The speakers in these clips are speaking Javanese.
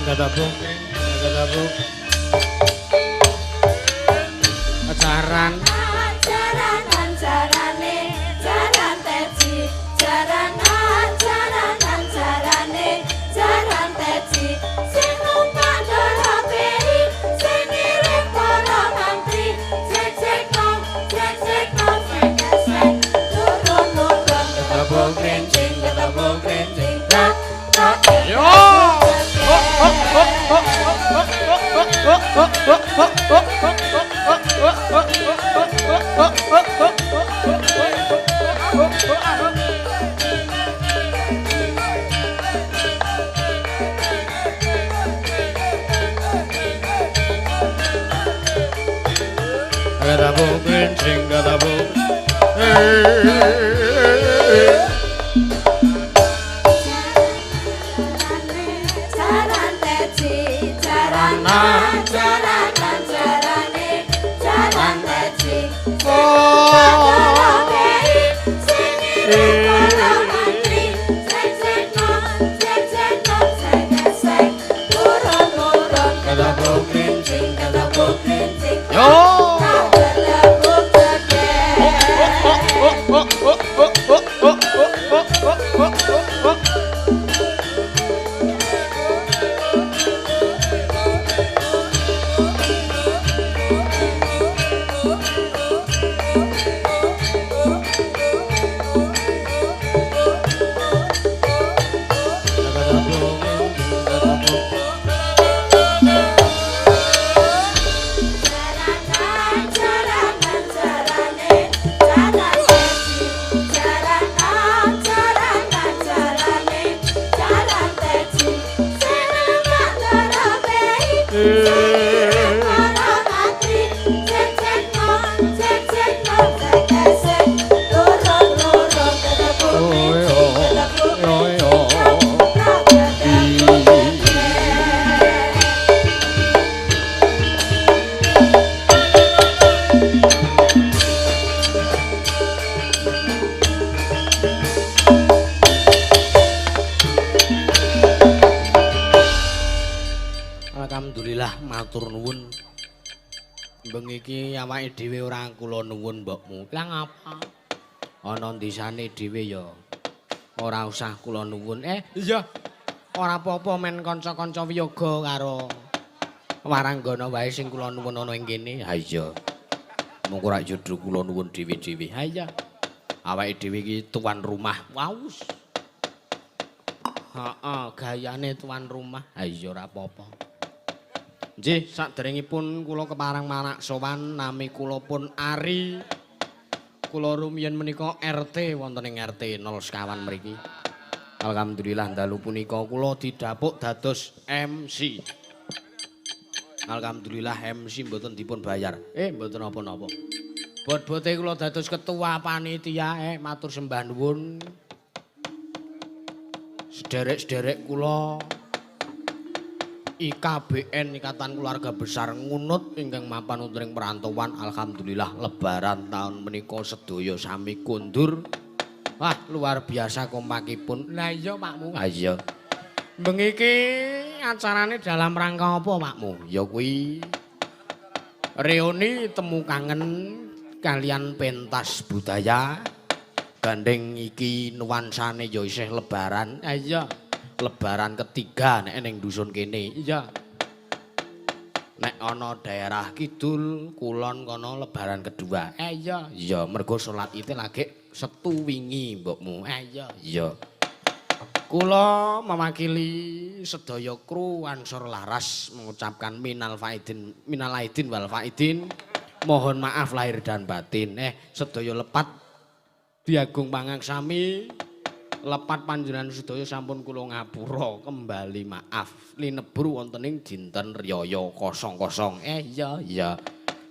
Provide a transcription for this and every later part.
Ketabuk, ketabuk. Jaran, jaranan jarane, jaran teci, jaranan jaranan jarane, jaran teci. Sing numpak dorobei, sing ngirim para mantri, cek cek nom, sek sek, turun turun. ketabuk kencing, ketabuk kencing. Yo! Ketabuk kencing, ketabuk. Jaran teci, jaranan jaranan jarane, jaran teci. Dorobei, sing ngirim para mantri, cek cek nom, sek turun turun. Ketabuk kencing, ketabuk Kencing, Yo! ketabuk cekek. Jaranan jaranan jarane, jaran teci, jaranan jaranan jarane, jaran teci. Sing numpak dorobei, sing ngirim para mantri, cek cek nom, sek turun turun. Ketabuk kencing, ketabuk Alhamdulillah matur nuwun. Bengi iki awake dhewe ora kula nuwun mbokmu. Lah ngapa? Ana ndisane dhewe ya ora usah kula nuwun. Iya. Ora apa-apa men kanca-kanca wiyaga karo waranggana wae sing kula nuwun ana ing kene. Ha iya. Monggo rak jodho kula nuwun dhewe-dhewe. Ha iya. Awake dhewe iki tuan rumah. Waus. Heeh, gayane tuan rumah. Ha iya ora apa-apa. Nggih, saderengipun kula kepareng marak sowan nami kula pun Ari. Kula rumiyin menika RT wonten ing RT 0 sekawan mriki. Alhamdulillah dalu punika kula didapuk dados MC. Alhamdulillah MC mboten dipun bayar. Mboten napa-napa. Bot-bote kula dados ketua panitia matur sembah nuwun. Sederek-sederek kula IKBN Ikatan Keluarga Besar Ngunut ingkang mapan wonten ing perantauan. Alhamdulillah lebaran tahun menika sedaya sami kondur. Wah, luar biasa kompakipun. Lah iya Pakmu. Ha iya. Bengi iki acarane dalam rangka apa Pakmu? Ya kuwi reuni temu kangen kalian pentas budaya. Gandeng iki nuansane ya isih lebaran. Ha iya. Lebaran ketiga nek ning dusun kene. Iya. Nek ana daerah kidul, kulon kono lebaran kedua. Iya. Iya, mergo salat Id lagi Setu wingi mbokmu. Iya. Iya. Kula mewakili sedaya kru Ansor Laras mengucapkan minal aidin wal faidin. Mohon maaf lahir dan batin. Sedaya lepat diagung pangangsami. Lepat panjenengan sedaya sampun kula ngapura kembali maaf linebur wonten ing dinten riyaya 00. Iya iya.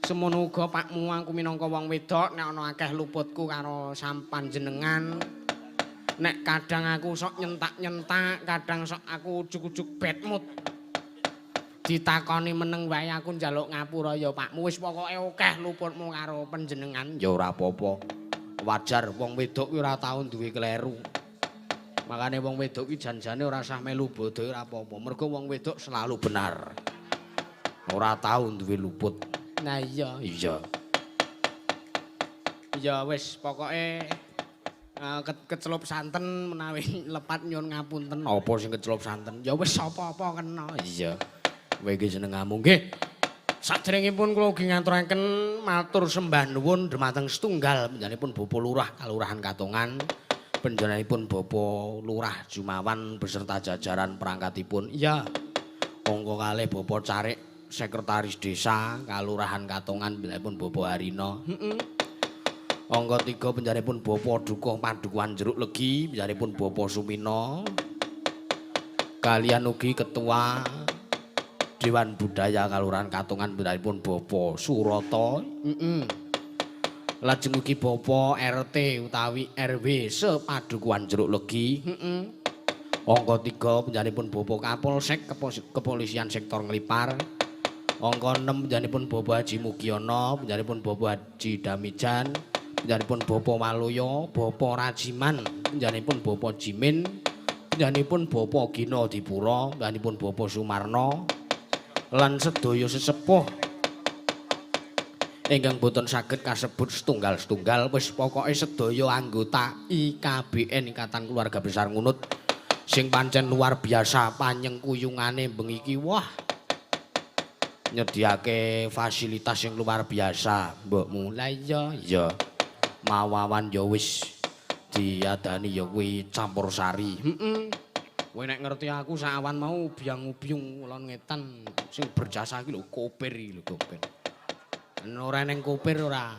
Semono uga Pakmu aku minangka wong wedok nek ana akeh luputku karo sampanjenengan. Nek kadang aku sok nyentak-nyentak, kadang sok aku ujug-ujug bad mood. Ditakoni meneng wae aku njaluk ngapura ya Pakmu. Wis pokoke akeh luputmu karo panjenengan. Ya ora apa-apa. Wajar wong wedok kuwi ora tau duwe kleru. Makane wong wedok ki janjane ora usah melu bodho ora apa-apa. Mergo wong wedok selalu benar. Ora tau duwe luput. Nah iya. Iya. Ya wis pokoke kecelup santen menawi lepat nyuwun ngapunten. Apa sing kecelup santen? Ya wis apa-apa kena. Iya. Kowe iki senengamu nggih. Saderengipun kula ugi ngaturaken matur sembah nuwun dhumateng setunggal panjenenganipun Bapak Lurah Kalurahan Katongan, panjenenganipun Bapak Lurah Jumawan beserta jajaran perangkatipun. Iya. Monggo kalih Bapak Carik Sekretaris Desa Kalurahan Katongan panjenenganipun Bapak Harina. Angka 3 panjenenganipun Bapak Dukuh Padukuhan Jeruk Legi, panjenenganipun Bapak Sumina. Kalian ugi Ketua Dewan Budaya Kalurahan Katongan panjenenganipun Bapak Surata. Lajeng ugi Bapak RT utawi RW Sepadukuhan Jeruk Legi. Angka 3 panjenenganipun Bapak Kapolsek Kepolisian Sektor Nglipar. Angka 6 panjenenganipun Bapak Haji Mugiono, panjenenganipun Bapak Haji Damijan. Panjenenganipun Bapak Waluya, Bapak Rajiman, panjenenganipun Bapak Jimin, panjenenganipun Bapak Gina Dipura, panjenenganipun Bapak Sumarno, lan sedaya sesepuh ingkang boten saged kasebut setunggal-setunggal wis pokoke sedaya anggota IKBN Ikatan Keluarga Besar Ngunut sing pancen luar biasa panyengkuyungane bengi iki. Wah, nyediake fasilitas yang luar biasa. Mbok mulai ya mawawan ya wis diadani ya kuwi campur sari. Kowe nek ngerti aku sawan mau biang-ubyung lon ngetan sing berjasa iki lho kopir iki lho kopir. Ora ning kopir ora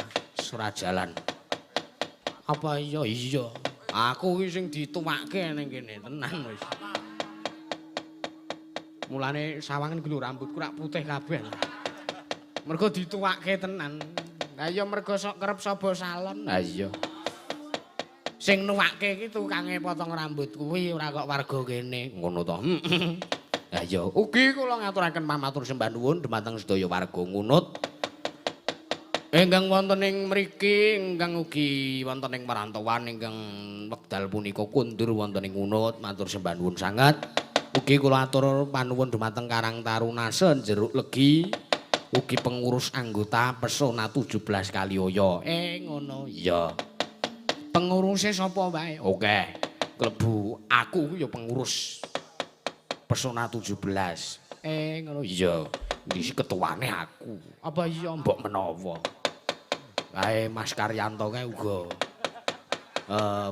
jalan. Apa iya? Iya. Aku iki sing dituwake ning kene tenan wis. Mulane sawangen iki lho rambutku rak putih kabeh. Mergo dituwake tenan. Lah ya mergo sok kerep saba salon. Lah iya. Sing nuwake iki tukange potong rambut kuwi ora kok warga kene. Ngono to. Lah iya, ugi kula ngaturaken pamatur sembah nuwun dhumateng sedaya warga Ngunut. Ingkang wonten ing mriki, ingkang ugi wonten ing perantauan ingkang wekdal punika kundur wonten ing Ngunut, matur sembah nuwun sanget. Ugi kula atur panuwun dhumateng Karang Taruna Jeruk Legi. Ugi pengurus anggota Pesona 17 Kalioyo. Ngono. Iya. Pengurusnya sapa wae? Oke. Klebu aku ya pengurus Pesona 17. Ngono. Iya. Disi ketuane aku. Apa iya mbok menawa? Kae Mas Karyanto kae uga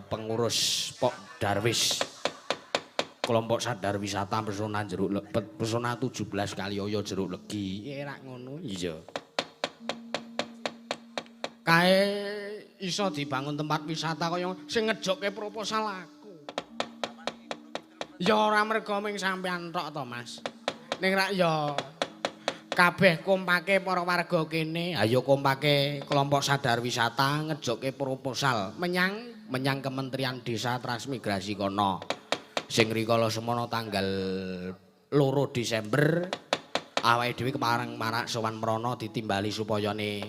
pengurus Pok Darwis. Kelompok sadar wisata Pesona Pesona 17 Kalioyo Jeruk Legi. Rak ngono. Iya. Kae iso dibangun tempat wisata kaya sing ngejokke proposal aku. Ya ora mergo ming sampean tok to, Mas. Ning rak ya kabeh kompake para warga kene. Ayo kompake kelompok sadar wisata ngejokke proposal menyang Kementerian Desa Transmigrasi kono. Sing rikala semana tanggal 2 Desember awake dhewe kepareng marak sowan mrana ditimbali supayane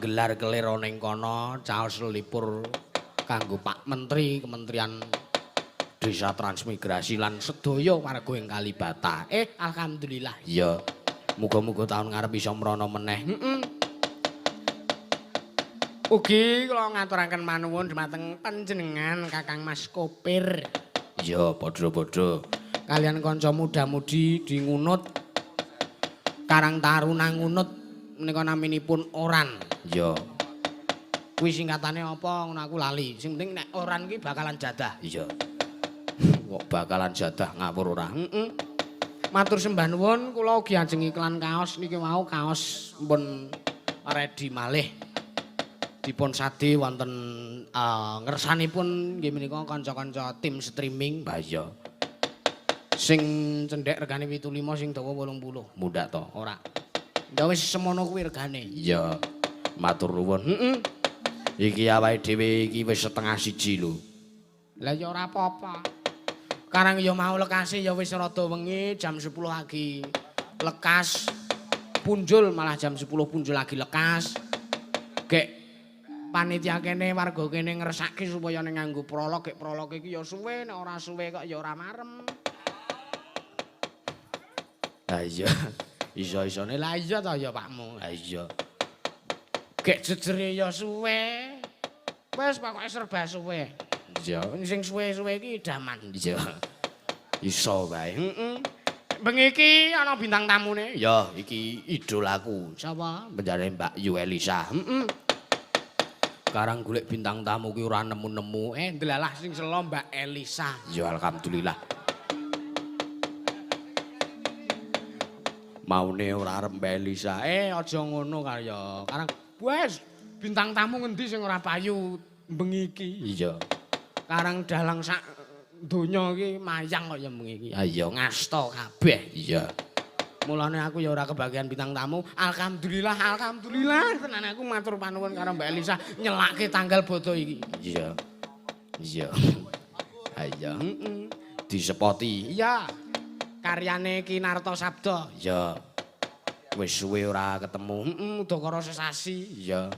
gelar kelir ning kono caos lipur kanggo Pak Menteri Kementerian Desa Transmigrasi lan sedaya warga ing Kalibata. Alhamdulillah. Iya. Muga-muga taun ngarep iso mrana meneh. Ugi kula ngaturaken manuwun dhumateng panjenengan Kakang Mas Kopir. Iya, padha-padha. Kalian kanca muda-mudi di Ngunut. Karang Taruna Ngunut menika naminipun Oran. Iya. Kuwi singkatane apa ngono aku lali. Sing penting nek Oran ki bakalan jadah. Iya. Kok bakalan jadah ngawur ora? Matur sembah nuwun kula ugi ajeng iklan kaos niki wau kaos pun ready malih. Dipun sade wonten ngersanipun nggih menika kanca-kanca tim streaming. Mbah iya. Sing cendhek regane 75 sing dawa 80. Mundhak to, ora. Ya wis semono kuwi regane. Iya. Matur nuwun. Iki awake dhewe iki wis setengah 1 lho. Lah ya ora apa-apa. Karang ya mau lekase ya wis rada wengi jam 10 lagi lekas. Punjul malah jam 10 punjul lagi lekas. Gek panitia kene warga kene ngresake supaya ning nganggo prolog, gek prolog iki ya suwe, nek ora suwe kok ya ora marem. Ha iya. Iso-isone lah iya ta ya Pakmu. Ha iya. Gek jejere ya suwe. Wes pokoke serba suwe. Iya, sing suwe-suwe iki idaman. Iya. Iso wae. Heeh. Bengi iki ana bintang tamune. Ya, iki idolaku. Sapa? Benjane Mbak Yu Elisa. Heeh. Sekarang golek bintang tamu ki ora nemu-nemu. Delalah sing selo Mbak Elisa. Ya alhamdulillah. Maune ora arep Mbak Elisa. Aja ngono kaya. Karang wes bintang tamu ngendi sing ora payu bengi iki? Iya. Karang dalang sak donya iki mayang kaya bengi iki. Ha iya ngasta kabeh. Iya. Mulane aku ya ora kebagian bintang tamu. Alhamdulillah, alhamdulillah tenan aku matur panuwun karo Mbak Elisa nyelake tanggal bodo iki. Iya. Iya. Ha iya, heeh. Disepoti. Iya. Karyane Ki Narto Sabda. Iya. Wis suwe ora ketemu. Heeh, udakara sesasi. Iya.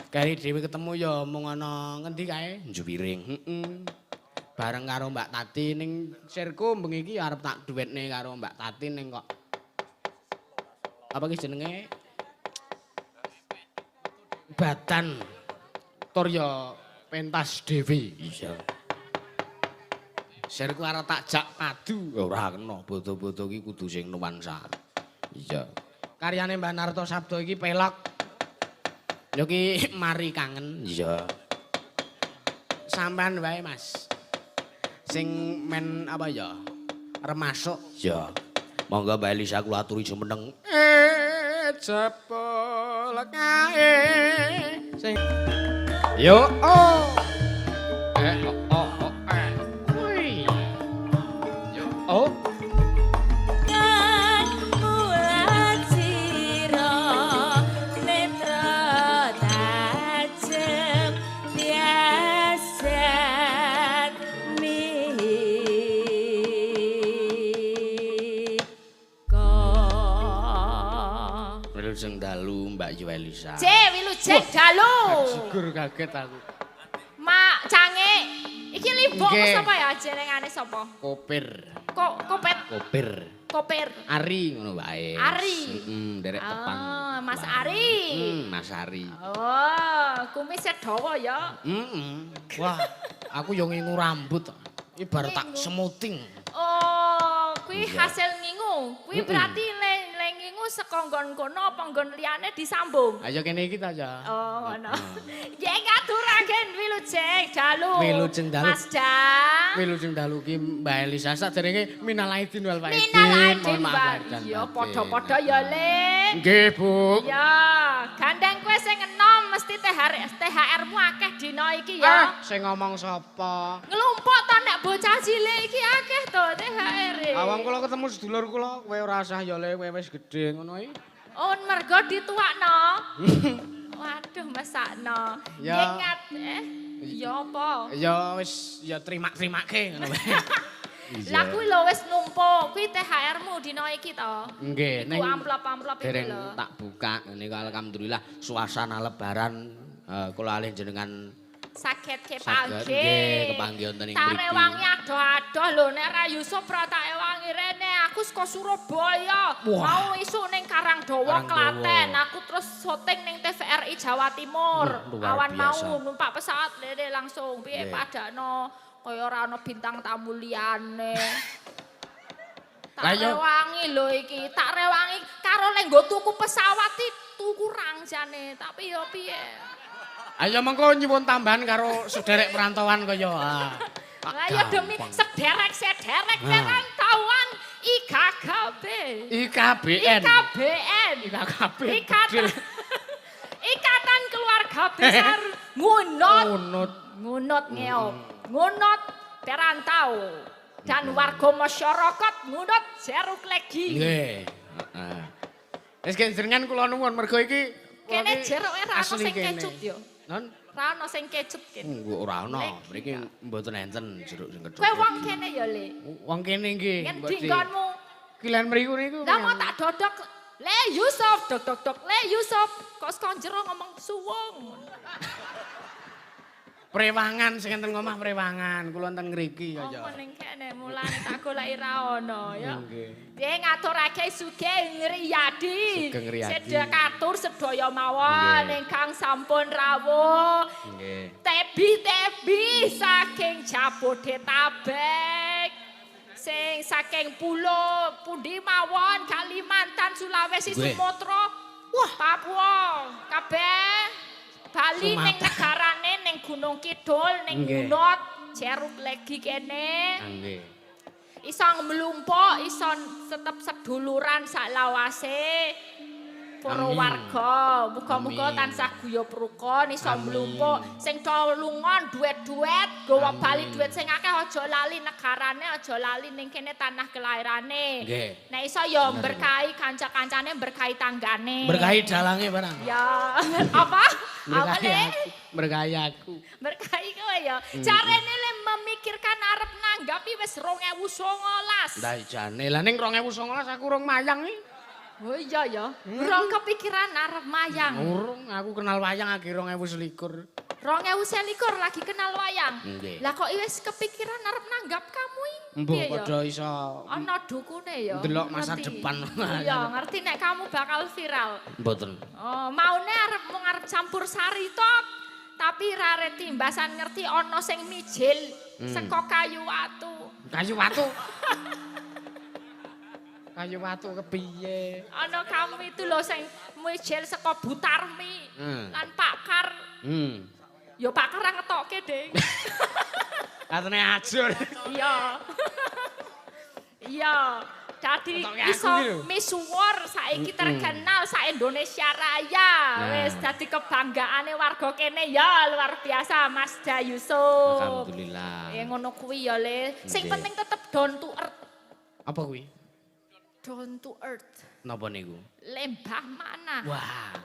Kari dhewe ketemu ya mung ana ngendi kae? Njuwiring. Heeh. Bareng karo Mbak Tati ning sirku bengi iki arep tak dhuwitne karo Mbak Tati ning kok. Apa ki jenenge? Badan Torya pentas dhewe. Iya. Sirku arep tak jak padu. Ora kena, bodo-bodo iki kudu sing nuansa. Iya. Karyane Mbak Narto Sabda iki pelok. Lho ki mari kangen. Iya. Sampean wae, Mas. Sing men apa ya? Remasuk. Iya. Monggo Mbak Elisa kula aturi jumeneng. Jebol kae. Sing yo oh. Oh. Kan bulan siro netra tajem biasa Wilujeng dalu Mbak Yu Elisa. Wilujeng dalu. Syukur kaget aku. Mak cange. Iki libok Nggih. sapa ya jenengane sapa? Kopir. Kopet. Kopir. Kopir. Ari ngono wae. Ari. Heeh, derek tepang. Oh, Mas Ari. Mas Ari. Oh, kumise dawa ya. Wah, aku yo ngingu rambut. Ibarat tak Ngingu. semuting. Oh, kuwi Iya. hasil ngingu. Kuwi berarti le ngingu saka nggon kono apa nggon liyane disambung. Ayo kene iki ta ya. Oh, ngono. Ya ngaturaken wilujeng dalu. Wilujeng dalu. Mas Dang. Wilujeng dalu ki Mbak Elisa saderenge minal aidin wal faizin. Minal aidin Mohon maaf Mbak. lahir dan Ya batin. padha-padha ya, Le. Nggih, Bu. Ya, gandeng kowe sing enom mesti THR-mu akeh dina iki ya. Sing ngomong sapa? Ngelumpuk ta nek bocah cilik iki akeh to THR-e. Awang kula ketemu sedulur kula, kowe ora usah ya Le, kowe wis gedhe ngono iki. Oh, mergo dituakno. Waduh, mesakno. Ya. Ingat ya apa? Ya wis ya terima-terimake ngono wae. Lah kuwi lho wis numpuk. Kuwi THR-mu dina iki to. Nggih, Iku amplop-amplop iki dereng lho. tak buka ngene alhamdulillah suasana lebaran kula alih jenengan Saged saged kepanggih. nggih kepanggih wonten ing Tak mriki. rewangi adoh-adoh lho nek ra Yusuf ra tak ewangi rene. Aku saka Surabaya. Wah. Mau isuk ning Karangdawa, Karangdawa. Klaten. Aku terus syuting ning TVRI Jawa Timur. Luar Awan biasa. mau numpak pesawat lene langsung. Piye Nggih. padakno kaya ora ana bintang tamu liyane. Tak Lah yo- rewangi lho iki. Tak rewangi karo lek nggo tuku pesawat iki tuku rangsane. Tapi yo piye? Ayo mengko nyuwun tambahan karo sederek perantauan kaya Lah ya demi sederek-sederek perantauan IKKB. IKBN. IKBN. IKKB. Ikatan Keluarga Besar Ngunut. Unut. Ngunut ngeop. Ngunut perantau. Dan warga masyarakat ngunut jeruk legi. Nggih. Heeh. Wis jenengan kula nuwun mergo iki Kene jeruk ra ono asli sing kene. kecut yo. Non Ra ono sing kecut kene. ora ono. Legi. Mriki mboten enten jeruk sing kecut. Kowe wong kene ya, Le. Wong kene nggih. Ngendi nggonmu? Kilen mriku niku. Lah mau tak dodok. Le Yusuf, dok dok dok. Le Yusuf, kok saka jero ngomong suwung. Prewangan sing enten ngomah prewangan, kula enten ngriki kaya. Apa ning kene mulane tak goleki ra ono ya. Nggih. Nggih ngaturake Sugeng Riyadi. Sugeng Riyadi. Sedekatur sedaya mawon Nggih. ingkang sampun rawuh. Nggih. Tebi-tebi saking Jabodetabek. Sing saking pulo pundi mawon Kalimantan, Sulawesi, Nggih. Sumatera, wah Papua, kabeh Bali ning negarane ning Gunung Kidul ning Nggih. Gunot, Jeruk Legi kene. Nggih. Iso mlumpuk, iso tetep seduluran sak lawase. Para Amin. warga, muga-muga Amin. tansah guyub rukun, iso Amin. mlumpuk. Sing do lunga duet-duet, gowo Amin. bali duet sing akeh aja lali negarane, aja lali ning kene tanah kelairane. Nggih. Nek iso ya berkahi kanca-kancane, berkahi tanggane. Berkahi dalange barang. Ya, apa? Apa Berkahi Le? aku. Berkahi aku. Berkahi kowe ya. Carane le memikirkan arep nanggapi wis 2019. Lah jane lah ning 2019 aku urung mayang iki. Oh iya ya. Urung kepikiran arep mayang. Urung, aku kenal wayang akhir 2021. 2021 lagi kenal wayang. Nggih. Lah kok wis kepikiran arep nanggap kamu iki? Mbok Piye ya? padha iso Ana dukune ya. ndelok masa ngerti. depan. Iya, ngerti nek kamu bakal viral. mboten. Oh, maune arep mung arep campur sari tok. Tapi rare timbasan ngerti ana sing mijil saka kayu watu. Kayu watu. Kayu watu kepiye? Ana kamu itu lho sing mijil saka Butarmi lan Pakar. Ya Pakar ra ngetokke, Ding. Katene ajur. Iya. Iya. Dadi Ngetokke aku iso iki lho. misuwur saiki terkenal sa Indonesia Raya. Nah. Wis dadi kebanggaane warga kene ya luar biasa Mas Yusuf. Alhamdulillah. Ya ngono kuwi ya Le. Sing Nggih. penting tetep down to earth. Apa kuwi? Down to earth. Napa niku? Lembah mana Wah,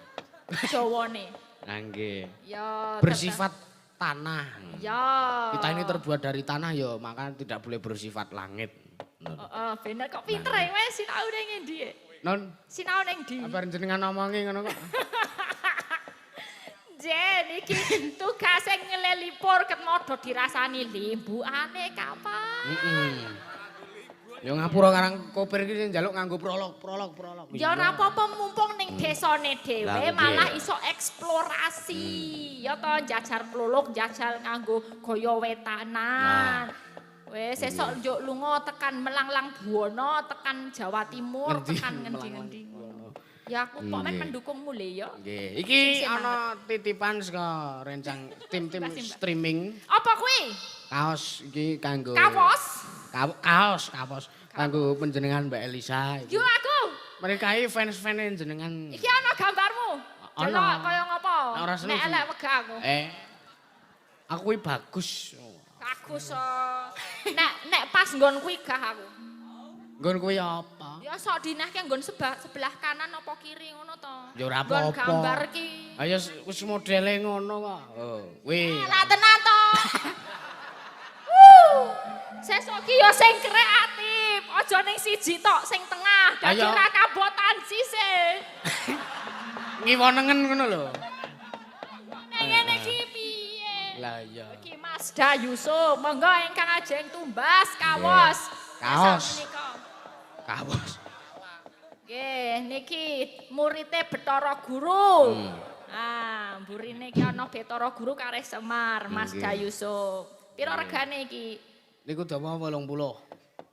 Jawane? nggih. Ya tetep- Bersifat tanah. Ya. Kita ini terbuat dari tanah ya, maka tidak boleh bersifat langit. Non. Heeh, bener kok pinter ya wes sinau ning endi? Non, Sinau ning ndi? apa jenengan ngomongi ngono kok? Jen iki tugase ngelelipur ket modho dirasani limbukane kapan? Ya ngapura karang kopir iki njaluk nganggo prolog. Ya ora apa-apa mumpung ning desane dhewe Lah, nggih. malah iso eksplorasi. Ya to jajar pluluk, jajal nganggo gaya wetanan. Wes sesuk njuk lunga tekan Melanglang Buwana, tekan Jawa Timur, Ngendi? tekan ngendi-ngendi. Ya aku kok men Nggih. pendukungmu le ya. Nggih, iki Sing ana titipan saka rencang tim-tim Mbak, Mbak. streaming Apa kuwi? kaos iki kanggo Kaos? kaos kanggo panjenengan Mbak Elisa iki. Yo aku. Mereka iki fans-fans jenengan. Iki ana gambarmu. Ana. Delok kaya ngopo? Ora seneng Nek sih. elek wegah aku. Aku iki bagus. Bagus nek pas nggon kuwi gah aku. Nggon kuwi apa? Ya sok dinehke nggon sebelah kanan apa kiri ngono to. Ya ora Nggon apa-apa. gambar ki. Ayo wis modele ngono kok. Oh, kuwi. Lah tenan to. Sesuk ki ya sing kreatif, aja ning siji tok sing tengah, dadi Ayo. ra kabotan sisih. Ngiwonengen ngono lho. Nek ngene ki piye? Lah iya. Iki Mas Yusuf, monggo ingkang ajeng tumbas kaos. Kaos. Sesuk menika. Kaos. Nggih, niki muridé Bathara Guru. Ah, mburine iki ana Bathara Guru kareh Semar, Mas Nggih. Yusuf. Piro regane iki? Niku dawa 80.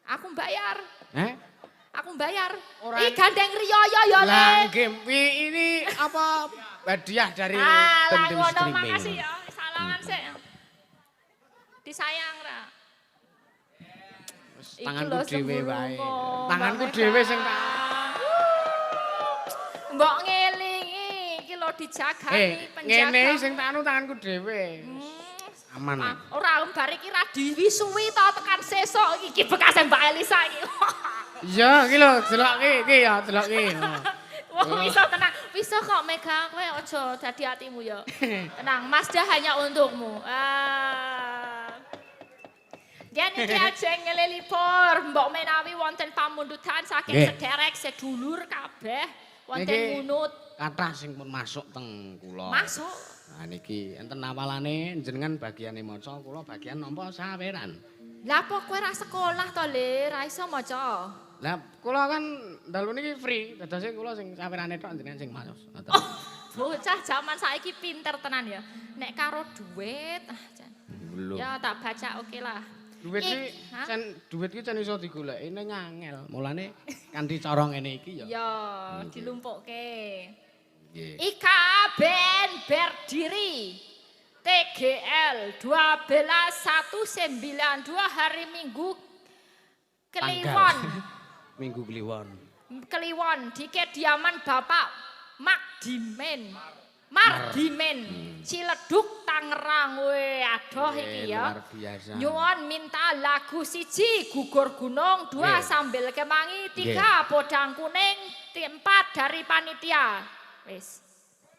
Aku bayar. Aku bayar. Ora- Iki gandeng riyaya ya, Le. Lah nggih, ini apa hadiah dari Ah, lah tim ngono streaming. makasih ya. Salaman sik. Disayang ra. Wis Iku tanganku lho dhewe semburu wae. kok, Tanganku Mbak dhewe Mega. sing tak Mbok ngelingi iki lho dijagani penjaga. ngene sing tak anu tanganku dhewe. Aman. Ora bar iki ra diwisuwi to tekan sesuk iki bekas Mbak Elisa iki. Iya, iki lho delokke iki ya, delokke. Wong iso tenang. Bisa kok Mega, kowe aja dadi atimu ya. Tenang, Mazda hanya untukmu. Yen iki ajeng ngelelipur, mbok menawi wonten pamundutan saking Nggih. sederek sedulur kabeh wonten ngunut. Kathah sing pun masuk teng kula. Masuk. Nah niki enten awalane jenengan bagiane maca, kula bagian nampa saweran. Lah apa kowe ra sekolah to, Le? Ra iso maca. Lah kula kan dalu niki free, dadose kula sing sawerane tok jenengan sing maos. Ngoten. Oh, bocah zaman saiki pinter tenan ya. Nek karo duit, jan. Belum. Ya tak baca oke lah. Duit ki jan iso digoleki ning angel. Mulane kanthi cara ngene iki ya. Ya, dilumpukke. Nggih. Ika Ben berdiri. TGL 12/192 hari Minggu Kliwon. Minggu Kliwon. Kliwon di kediaman Bapak Mardimen. Ciledug Tangerang. Weh, adoh iki ya. Luar biasa. Nyuwun minta lagu 1 gugur gunung, 2 sambil kemangi, 3 podang kuning, 4 dari panitia. Wis.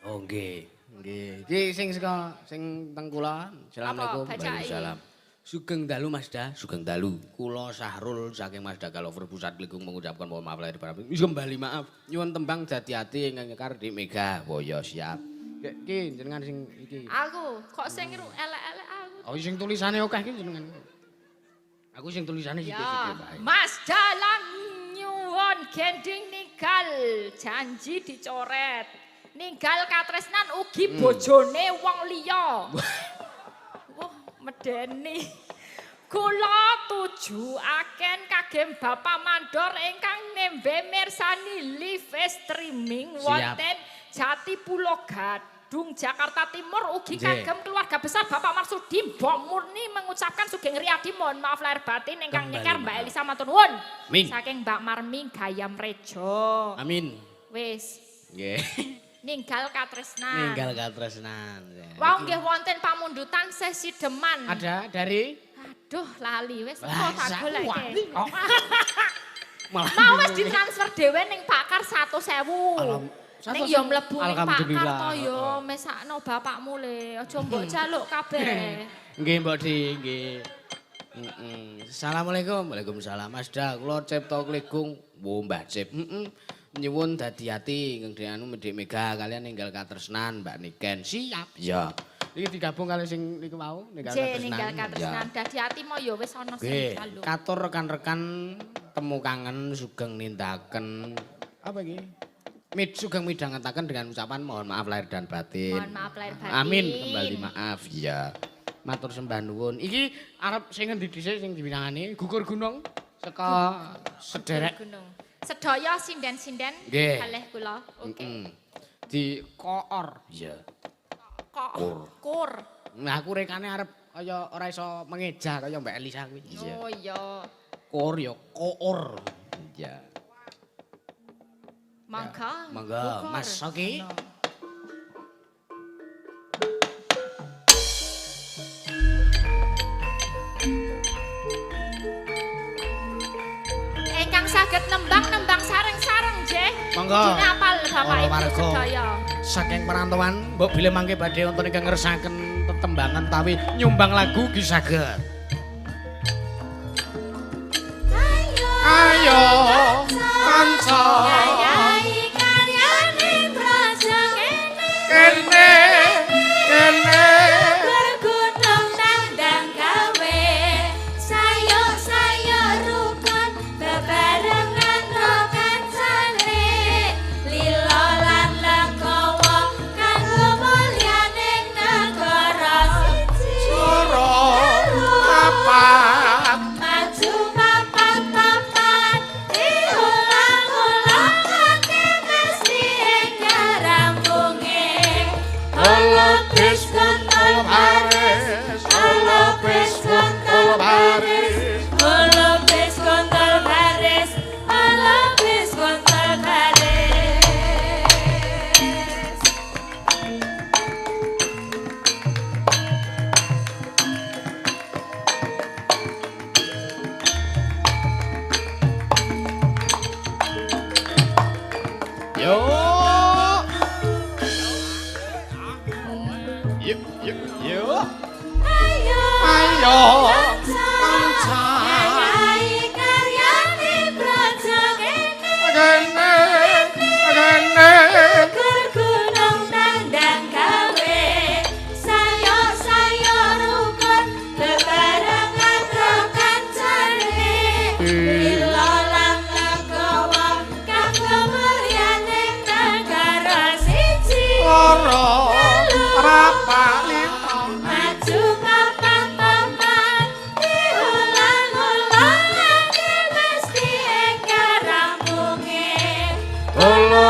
Oh nggih. Nggih. Iki sing saka sing teng kula. Assalamualaikum. Waalaikumsalam. Sugeng dalu Masda, sugeng dalu. Kula Sahrul saking Masda Galover Pusat Kligung mengucapkan mohon maaf lahir batin. Kembali maaf. Nyuwun tembang Dadi Ati ingkang nyekar di Mega. Oh ya siap. Iki jenengan sing iki. Aku kok sing elek-elek aku. Oh sing tulisane akeh iki jenengan. Aku sing tulisane sithik-sithik bae. Mas Dalang nyuwun gending ninggal janji dicoret. Ninggal katresnan ugi bojone wong liya. Wah, medeni. Kula tujuaken kagem Bapak Mandor ingkang nembe mirsani live streaming wonten Jatipulo Gadung Jakarta Timur ugi kagem keluarga besar Bapak Marsudi Mbok Murni mengucapkan sugeng riyadi mohon maaf lahir batin ingkang nyeker Mbak Elisa matur nuwun. Saking Mbak Marmi Gayam Rejo. Amin. Wis. Nggih. Ninggal katresnan. Ninggal katresnan. Wau nggih wonten pamundutan sesi deman. Ada dari Aduh lali wis kok tak goleke. Mau wis ditransfer dhewe ning Pakar 100.000. Ning ya mlebu ning Pakar to ya mesakno bapakmu le. Aja mbok jaluk kabeh. Nggih Mbok Di, nggih. Assalamualaikum. Waalaikumsalam. Masda kula Cipta Kligung. Wo Mbah Cip. Nyuwun dadi ati ingkang anu Medik Mega kalian ninggal katresnan Mbak Niken. Siap. Ya. Iki digabung kali sing niku mau ninggal katresnan. Ninggal katresnan dadi ati mo ya wis ana sing kalu. Katur rekan-rekan temu kangen sugeng nindaken apa iki? Sugeng midhangetaken dengan ucapan mohon maaf lahir dan batin. Mohon maaf lahir batin. Amin kembali maaf ya. Matur sembah nuwun. Iki arep sing ngendi dhisik sing diwinangani gugur gunung saka sederek sedaya sinden-sinden kalih kula. Oke. Di koor. Iya. Kur. Nah aku rekane arep kaya ora iso mengeja kaya Mbak Elisa kuwi. Iya. Oh iya. Koor ya koor. Iya. Mangga. Mas Oki. Saged nembang sareng-sareng nggih. Monggo. Dinapal Bapak Ibu sedaya. Saking perantauan mbok bilih mangke badhe wonten ingkang ngersakaken tetembangan tawi nyumbang lagu ki saged. Ayo kanca nyayi karyane praja kene bergunung nandang gawe sayo rukun bebarengan rokan sane lilo lan legowo kanggo mulyaning negara siji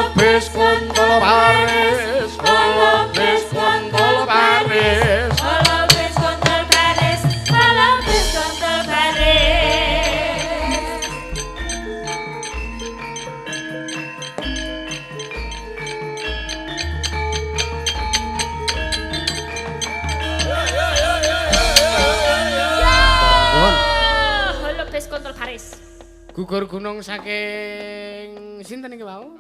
Halebis kontol baris, halebis kontol baris. Halebis kontol baris, halebis kontol baris. Halebis kontol baris. Gugur gunung saking sinten iki mau?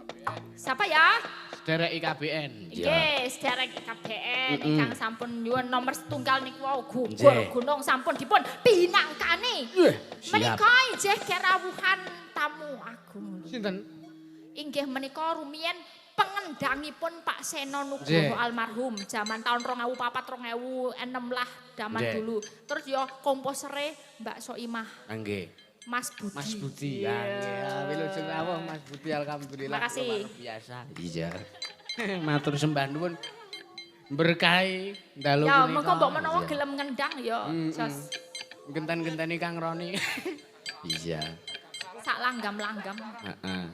Siapa ya? Sederek IKBN. Nggih, sederek KBN ingkang sampun nyuwun nomor setunggal niku wau gugur Nggih. gunung sampun dipun pinangkani. Siap. Menika inggih kerawuhan tamu agung. Sinten? Inggih menika rumiyin pengendangipun Pak Seno Nggih. Nugroho almarhum zaman tahun 2004 2006 lah zaman Nggih. dulu. Terus ya komposere Mbak Soimah, Nggih. Mas Budi. Mas Budi. Iya. Ya, wilujeng rawuh Mas Budi alhamdulillah. Makasih. Luar biasa. Iya. Matur sembah nuwun. Berkahi dalu Ya, punika. mengko mbok menawa Iya. gelem ngendang ya, jos Genten-genteni Kang Roni. Iya. sak langgam-langgam. Heeh.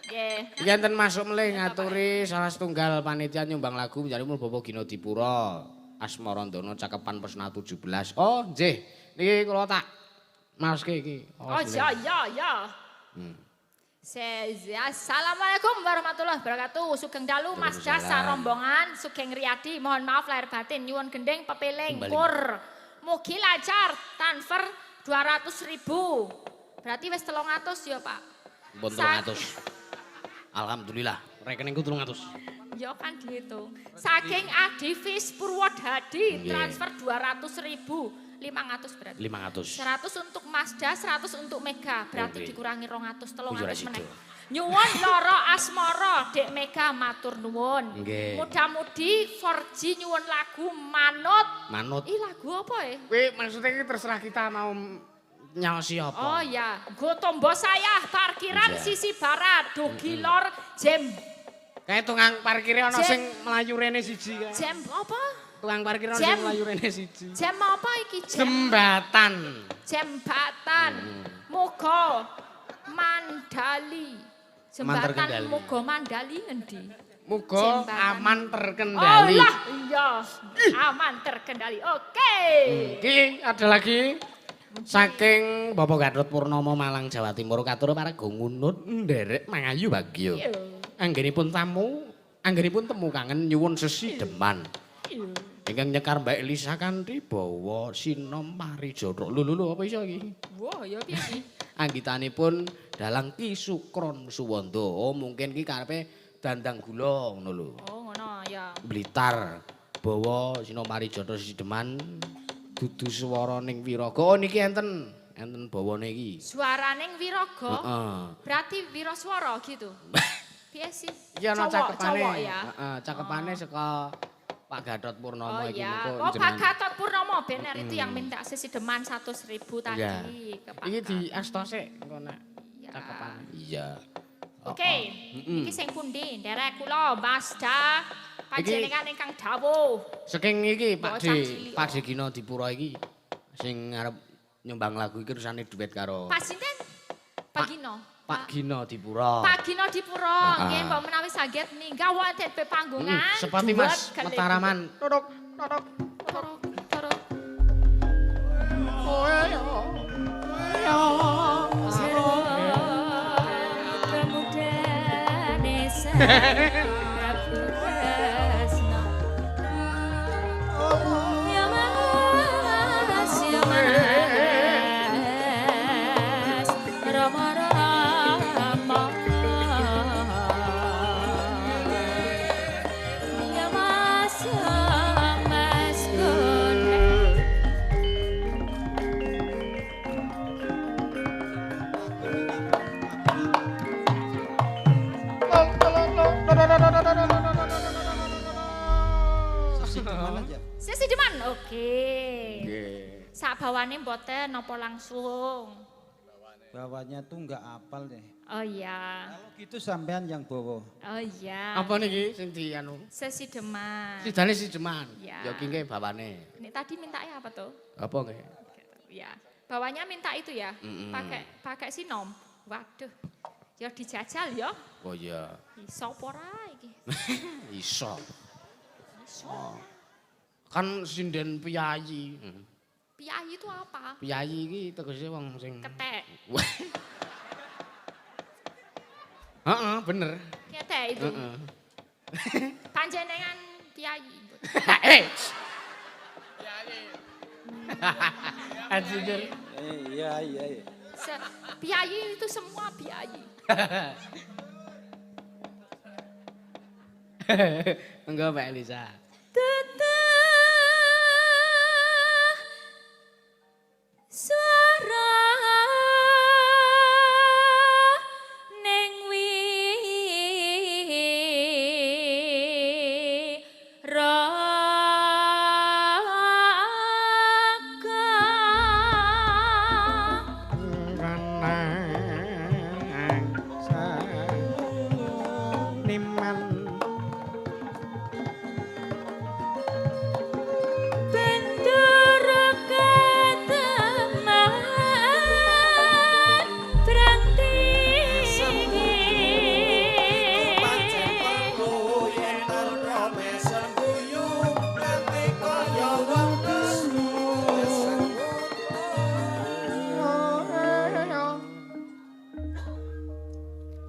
Nggih. Iki enten masuk melih ngaturi salah setunggal panitia nyumbang lagu njalipun Bapak Gino Dipura. Asmarandana cakepan pesna 17. Oh, nggih. Niki kula tak maoske iki. Oh ya. Assalamualaikum warahmatullahi wabarakatuh. Sugeng dalu Mas Das rombongan, Sugeng Riyadi. Mohon maaf lahir batin nyuwun gendeng pepeling Kembali. kur. Mugi lancar transfer 200.000. Berarti wis 300 ya, Pak. Pun 300. Alhamdulillah, rekeningku 300. Ya kan dihitung. Saking Adivis Purwodadi Nggih. transfer 200.000. 500 berarti. 500. 100 untuk Mazda, 100 untuk Mega. Berarti Oke. dikurangi 200, 300 Ujur meneh. sido. Nyuwun loro asmara, Dek Mega matur nuwun. Nggih. Mudah-mudi 4G nyuwun lagu Manut. Manut. Ih lagu apa ya? Kuwi maksudnya iki terserah kita mau nyaosi apa. Oh ya, Go Tombo Saya, parkiran Iya. sisi barat, Dugi Lor, Kayak tukang parkire ana Jem. sing melayu rene siji kae. jam apa? Tukang parkir ana Jem. sing melayu rene siji. Jam apa iki? Jembatan. Jembatan Muga Mandali. Jembatan terkendali. Muga Mandali ngendi? Muga Jembatan. aman Oh terkendali. lah, iya. Aman terkendali. Oke. Iki ada lagi saking Bapak Gatot Purnomo Malang Jawa Timur katur paraga ngunut nderek mangayu bagya. Iya. Anggenipun tamu, anggenipun temu kangen nyuwun sesideman. Iya. Ingkang nyekar Mbak Elisa kanthi bawa sinom parijata. Lho apa iso iki? Wah, ya piye iki? Anggitanipun dalang Ki Sukron Suwanda. Oh, mungkin ki karepe dandang gula ngono lho. Oh, ngono ya. Blitar bawa sinom parijata sesideman dudu swara ning Wiraga. Oh niki enten bawane iki. Suaraning Wiraga. Heeh. Berarti wiraswara gitu. Piye sih? Iki ana cakepane. Cowok ya. Heeh, cakepane saka Pak Gatot Purnomo Oh iki ya, mengko oh Pak jenengan. Gatot Purnomo bener itu yang minta sesideman 100.000 tadi Iya. ke Pak Iki di Gatot. astose engko nek Iya. cakepane. Iya. Oke, iki sing pundi? Nderek kula Mazda panjenengan ingkang dawuh. Saking iki Pak Bocah D, cilik, Pak D Gino Dipura iki sing arep nyumbang lagu iki rusane duet karo Pak sinten? Pak Gino. Pak Gino Dipura. Pak Gino Dipuro, Ah. nggih mbok menawi saged minggah wonten be panggungan. Seperti duet Mas kalih Mataraman. Dodok. Torok, torok. Sesi deman, oke. Sak bawane mboten napa langsung. Bawanya tuh nggak apal deh. Oh iya. Kalau gitu sampean yang bawa. Oh iya. Apa niki sing di anu? Sesi deman. Sidane si Jeman. Ya. Ya ki nggih bawane. Ini tadi mintanya apa tuh? Apa nggih? Ya. Bawanya minta itu ya. Mm-mm. Pakai sinom. Waduh. Ya dijajal ya. Oh iya. Iso apa ora iki? Iso. Iso. Kan sinden piyayi. Piyayi itu apa? Piyayi iki tegese wong sing Ketek. Heeh, bener. Ketek itu. Heeh. Panjenengan piyayi. Eh. Piyayi. Anjir. Iya. Piyayi itu semua piyayi. Enggak Mbak Elisa. Suara ning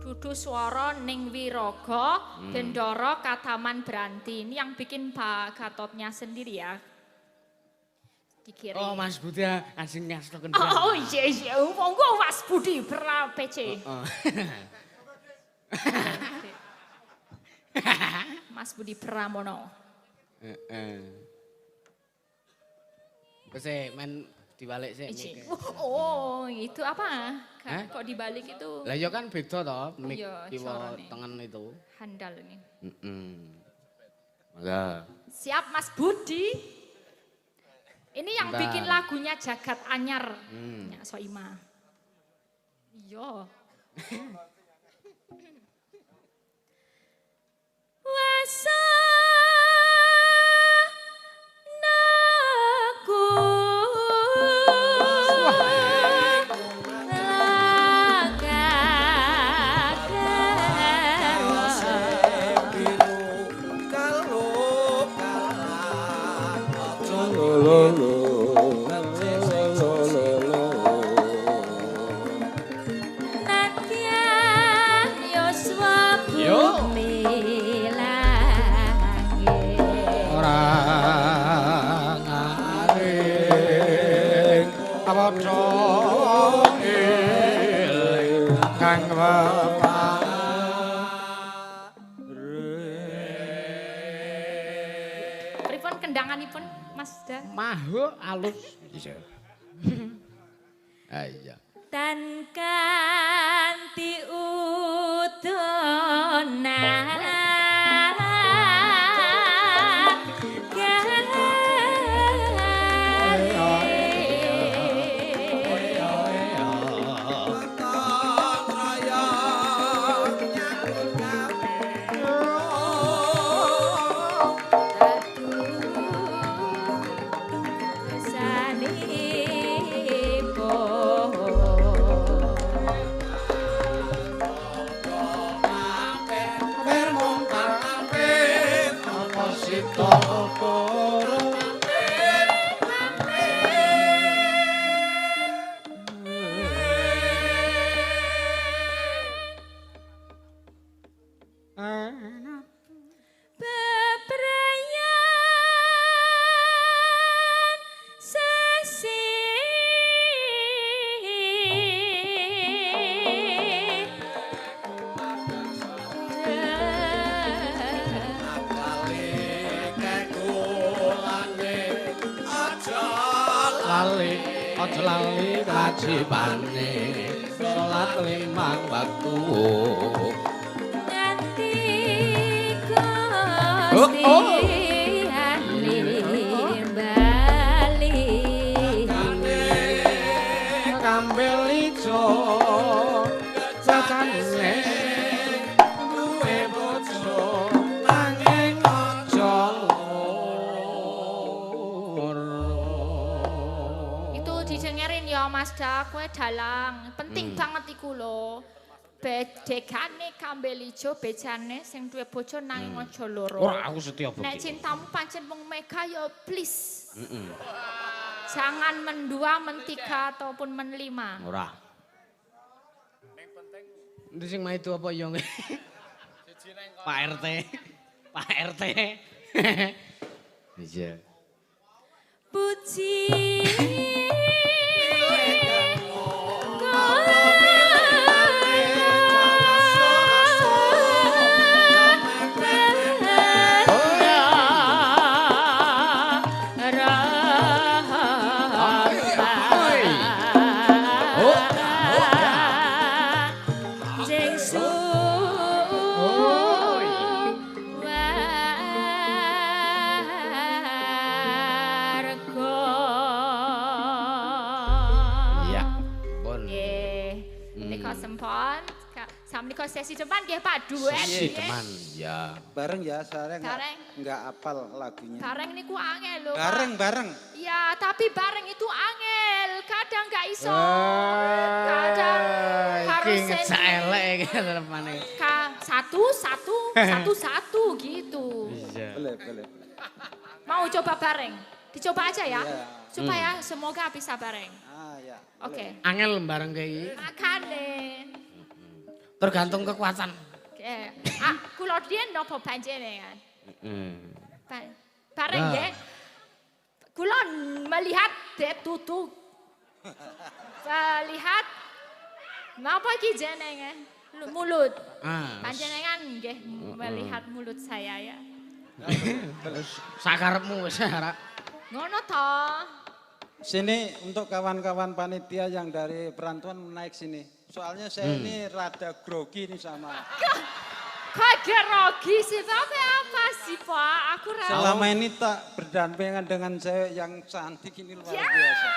Dudu swara ning wiraga, Bendara Kataman Branti. Ini yang bikin Pak Gatotnya sendiri ya. Dikirim. Oh Mas Budi asing ngasto kendang. Oh iya, monggo Mas Budi pra PC. Mas Budi Pramono. Heeh. Wes men dibalik sik. Oh, itu apa? Hah? Kok dibalik itu Lah ya kan beda toh, mik Iya, kiwa suarane. tengen itu. handal ini. Mangga. Siap Mas Budi. Ini yang Bentar. bikin lagunya Jagat Anyar. Ya, Soima. Iya. Wasa naku Orang aring awadha eling kang pripun kendanganipun Mas Da? Mahu alus. Iya. Dan kanthi udonan lali aja lali kewajibane salat limang waktu Nanti Gusti Ali bali ngambil ijo cacane duwe bojo nanging aja itu didengerin ya Mas Da, kowe dalang. Penting banget iku lho. bedekane kambel ijo bejane sing duwe bojo nanging aja loro. Ora aku setia bukti. Nek cintamu pancen mung mega ya please. Jangan mendua, mentiga ataupun menlima. Ora. Itu sing mah itu apa yo? Pak RT. Pak RT. Iya. Puji Samnika sesi depan nggih Pak duet. Sesi depan ya. Bareng ya, saya Bareng. nggak apal lagunya. Bareng niku angel lho. Bareng. Ya, tapi bareng itu angel. Kadang nggak iso. Kadang harus ngecak elek iki telepane. Satu gitu. Iya. Boleh. Mau coba bareng? Dicoba aja ya. Iya. Supaya semoga bisa bareng. Ya. Oke. Angel bareng kayak iki. Makane. Tergantung kekuatan. Kula dien napa panjenengan? Bareng Nah. nggih. Kula melihat detutu. Lihat napa iki jenengan? Mulut. Panjenengan nggih melihat mulut saya ya. Sakarepmu wis ora. Ngono to. Sini untuk kawan-kawan panitia yang dari perantauan naik sini. Soalnya saya ini rada grogi nih sama. Kok grogi sih? Tapi apa sih Pak? Aku Selama ini tak berdampingan dengan cewek yang cantik ini luar ya, biasa.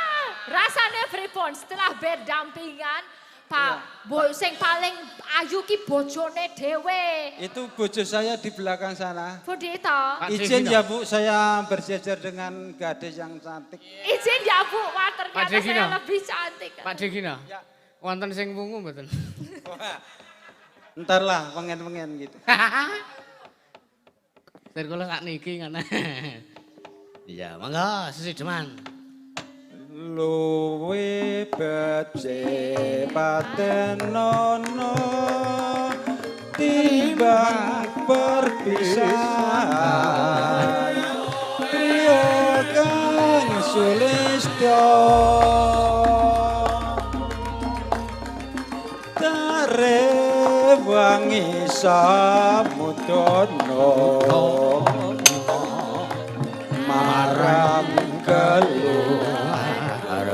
rasanya pripun setelah berdampingan Pak, sing paling ayu ki bojone dhewe. Itu bojo saya di belakang sana. Budi to. Izin ya Bu, saya berjejer dengan gadis yang cantik. Izin ya Bu, wah ternyata Pak Degina. saya lebih cantik. Pak Degina. Ya. Wonten sing wungu mboten? Ntar lah, pengen-pengen gitu. Dari kula sakniki ngono. Iya, monggo sesi deman. Luwe becik patenono timbang perpisahan priya kang sulistya wangi samudana marang keluar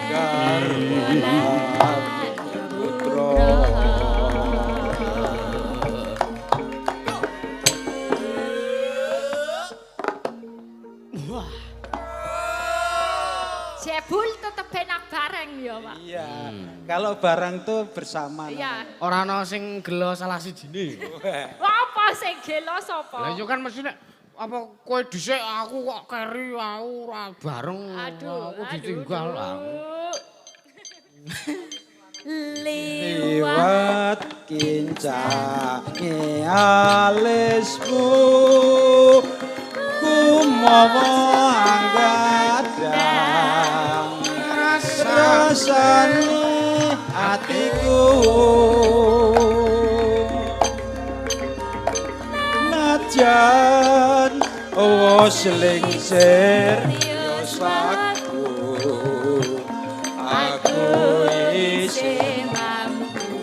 garwan putra Jebul tetep enak bareng ya Pak. Iya, kalau barang tuh bersama. Iya. Ora ana sing gelo salah sijine. Apa sing gelo sapa? Lah yo kan mesti nek apa kowe dhisik aku kok keri aku ora bareng. Aduh, aku ditinggal aku. Liwat kincange alismu kumawa anggadang rasane atiku najan wis lingsir yosaku aku isih mampu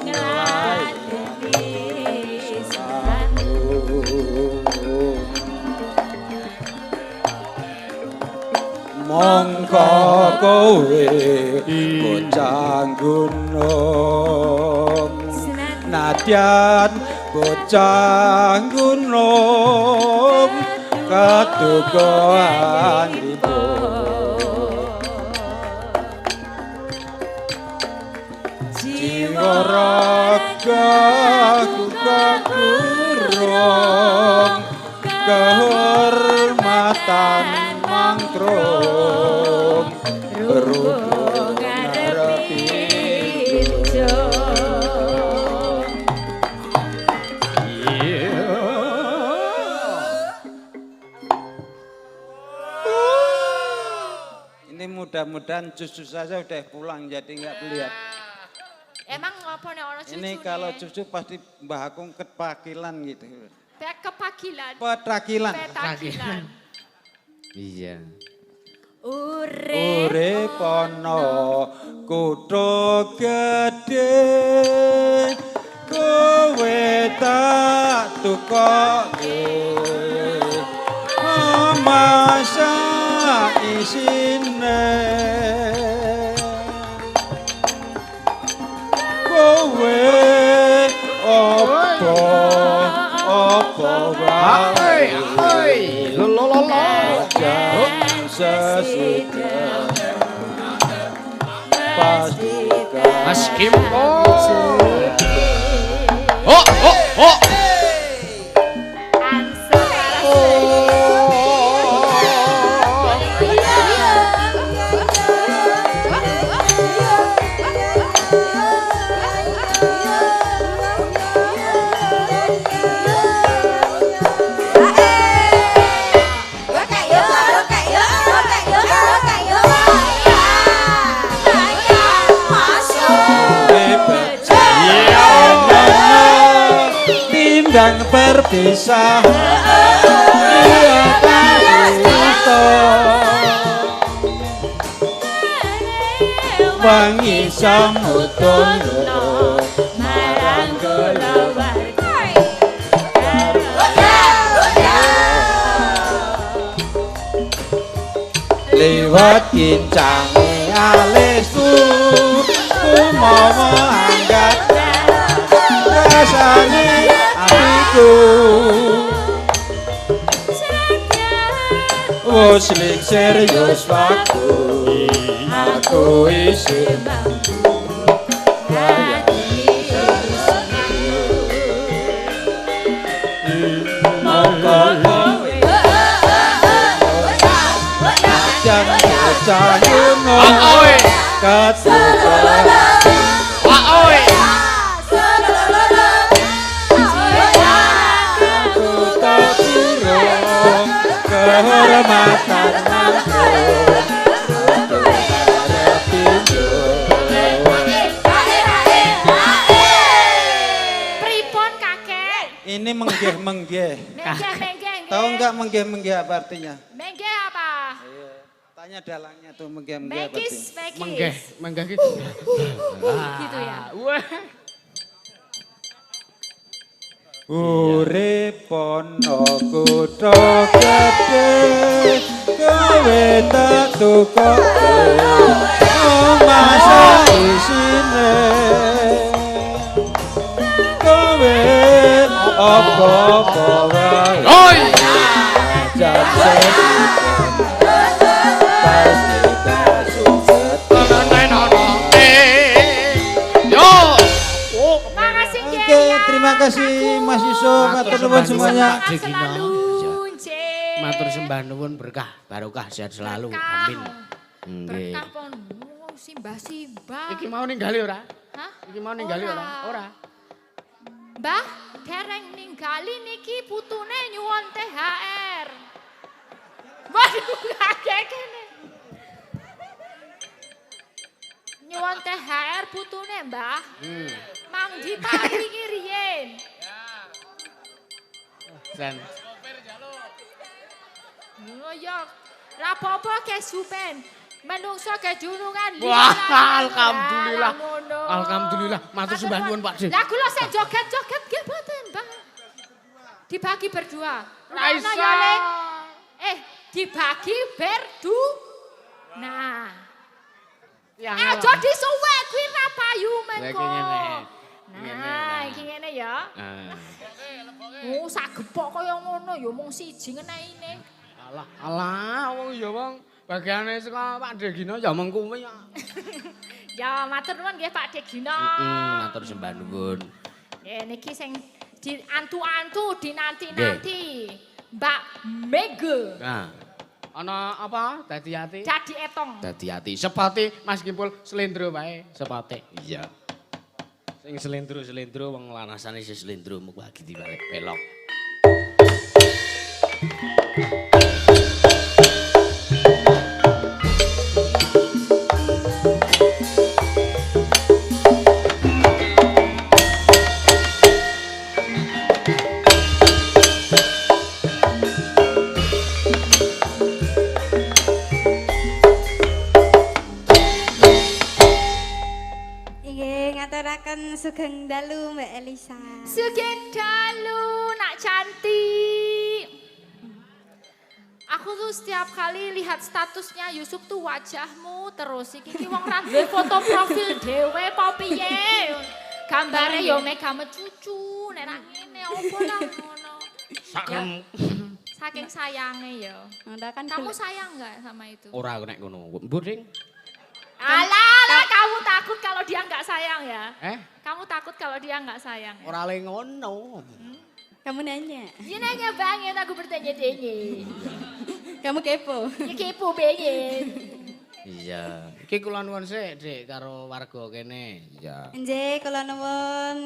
ngladeni mongko kowe bocah gunung nadyan bocah gunung katukoan ibu jiwa raga kagurung kehormatan mangkrum berhubung ngarepi mudah-mudahan cucu saya udah pulang jadi nggak lihat. Emang apa nih orang cucu? Ini kalau cucu pasti Mbah Akung kepakilan gitu. Kepagilan. Petrakilan. Petagilan. Iya. Urip Ono kutha gedhe kowe tak tukoke masa isine kowe opo wae sesudah pastikan Mas Kimpo. Oh, oh, oh. timbang berpisah wangi samudana marang kulawarga liwat kincange alisku kumawa anggat rasane atiku wis lik serius waktu aku isih kehormatan pripun kakek? ini menggeh. Menggeh. Tahu enggak menggeh apa artinya? Menggeh apa? Tanya dalangnya tuh menggeh apa artinya? Megis. Menggeh gitu. Gitu ya. Wah. Urip ana kutha gedhe kowe tak tukoke masa isine kowe apa wae Oi. jan pasti kasut Yo. Makasih nggih. Oke, terima kasih Mas Yusuf, matur nuwun semuanya. Selalu nggih. Matur sembah nuwun berkah, barokah sehat selalu. Berkah. Amin. Nggih. Berkah pon simbah-simbah. Iki mau ninggali ora? Hah? Iki mau ninggali ora? Ora. Mbah, dereng ninggali niki putune nyuwun THR. Waduh, kakek kene. Nyuwun THR putune, Mbah. Mang diparingi riyen. Sen. Oh ya, ra apa-apa kesupen. Menungso kedurungan Wah, alhamdulillah. Alhamdulillah, matur sembah nuwun Pak De. Lah kula sing joget-joget nggih mboten, Mbah. Dibagi berdua. Ra iso. ya, Le. Dibagi berdu. Nah. Yang Aja disuwek kuwi ra payu mengko. Iki ngene. Nah, iki ngene ya. Oh, sak gepok kaya ngono ya mung siji ngeneine. Alah, wong ya wong bagiane saka Pak De Gino ya mung kuwi ya. Ya matur nuwun nggih Pak Degina. Matur sembah nuwun. Niki sing diantu-antu dinanti-nanti. Mbak Mega. Nah. Ana apa? Dadi ati? Dadi etong. Dadi ati. Sepate Mas Kimpul slendro wae, sepate. Iya. Sing slendro wong lanasane sing slendro mung bagi dibalik pelok. Nggih, ngaturaken sugeng dalu Mbak Elisa. Sugeng dalu, nak cantik. Aku tuh setiap kali lihat statusnya Yusuf tuh wajahmu terus. Iki wong ra duwe foto profil dhewe apa piye? Gambare yo mega mecucu, nek ra ngene opo lah ngono. Saking sayange ya. Anda kan Kamu sayang nggak sama itu? Ora nek ngono. Mbuding. Alah, kamu takut kalau dia nggak sayang ya? Kamu takut kalau dia nggak sayang ya? Ora le ngono. kamu nanya. Dia nanya banget, aku bertanya-tanya. Kamu kepo. Ya kepo banget. Iya. Iki kula nuwun sik, Dik, karo warga kene. Iya. Nggih, kula nuwun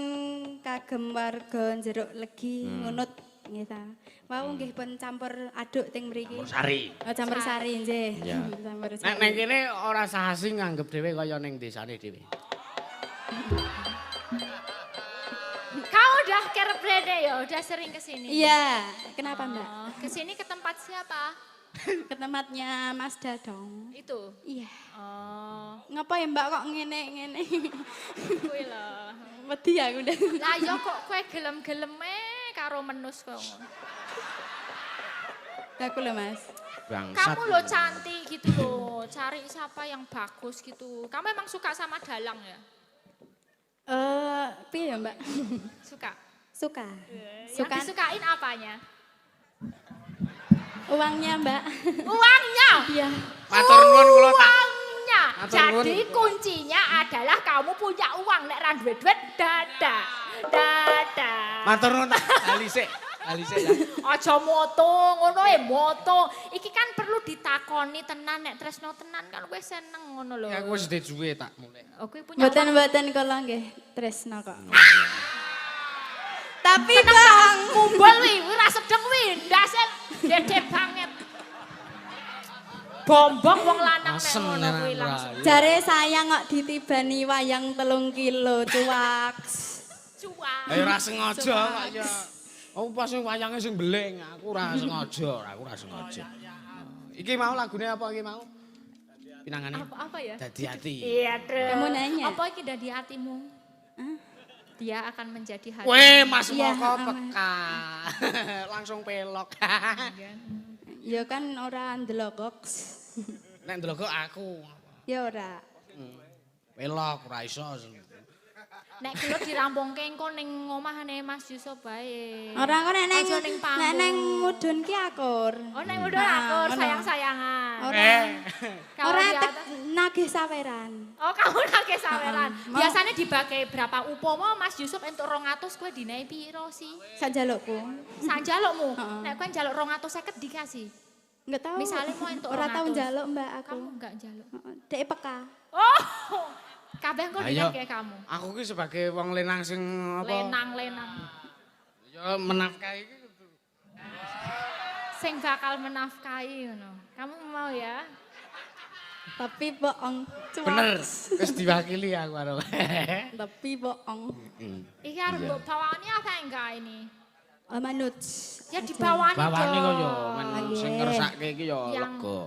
kagem warga Jeruk Legi ngunut nggih ta. Wau nggih pun campur aduk teng mriki. Sari. Oh, campur sari nggih. Iya. Campur Nek sari. nang kene ora sahasi nganggep dhewe kaya ning desane dhewe. Kau udah kerep rene ya, udah sering kesini. Iya, kenapa Mbak? Oh, kesini ke tempat siapa? Ke tempatnya Mas Dadong. Itu. Iya. Oh, Ngapa ya Mbak kok ngene-ngene? kuwi lho. Wedi aku udah. Lah ya kok kowe gelem-geleme karo menus kok. Aku lho Mas. Bangsat. Kamu lo cantik gitu loh, cari siapa yang bagus gitu. Kamu emang suka sama dalang ya? Piye ya Mbak? Suka? Suka. Yang Suka disukain apanya? uangnya Mbak. Uangnya? Iya. Matur nuwun kula tak. Uangnya. Matur nuwun. Jadi kuncinya adalah kamu punya uang. Nek ra duwe duit, dada. Dada. Matur nuwun tak. Ali sik. Ali sik ya. Aja moto, ngono moto. Iki kan perlu ditakoni tenan, nek tresno tenan kan kowe seneng ngono lho. Aku wis duwe tak mulai. Oh, kowe punya uang. Mboten kula nggih tresno kok. Tapi Bang, Kumpul wi, ora sedeng wi, ndase dede banget. Bombong wong lanang nek Asem ngono tenan, kuwi Ra. langsung. jare sayang kok ditibani wayang 3 kilo cuak. Cuak. Ayo ora sengaja kok ya. Oh pas wayange sing beling, aku ora sengaja, aku ora sengaja. Iki mau lagune apa iki mau? Pinangane? Apa ya? Dadi ati. Iya, Dre. Kamu nanya? Apa iki dadi hatimu? Dia akan menjadi hati. Weh, Mas Iya, Moko aman. peka. Langsung pelok. Ya kan ora ndelok goks. Nek ndelok aku. Ya ora. Pelok ora iso. Nek gelut dirampungke engko ning omahane Mas Yusuf bae. Ora kok nek Aja ning panggung. nek mudhun ki akur. Oh, nek udah akur ngono. sayang-sayangan. Ora. Kalau Ora di tek atas- nagih saweran. Oh, kamu nake saweran. Mau. Biasanya dibagi berapa upomo Mas Yusuf entuk 200 kowe dinae piro sih? Sak jalukku. Sak jalukmu. Heeh. Nek kowe njaluk 250 dikasih. Enggak tahu. Misalnya mau entuk ora tau 200. njaluk Mbak aku. Kamu enggak njaluk. Heeh, Dek peka. Oh. Kabeh engko Ayo. dinae kayak kamu. Aku ki sebagai wong lenang sing apa? Lenang-lenang. Ya menafkahi iki kudu. Sing bakal menafkahi ngono. Kamu mau ya? Tapi bohong. Cuak. Bener, wis diwakili aku karo. Tapi bohong. Iki harus mbok bawani apa enggak ini? Manut. Ya dibawani dong. Bawani kok yo men Nggih. sing ngersake iki yo Yang- lega.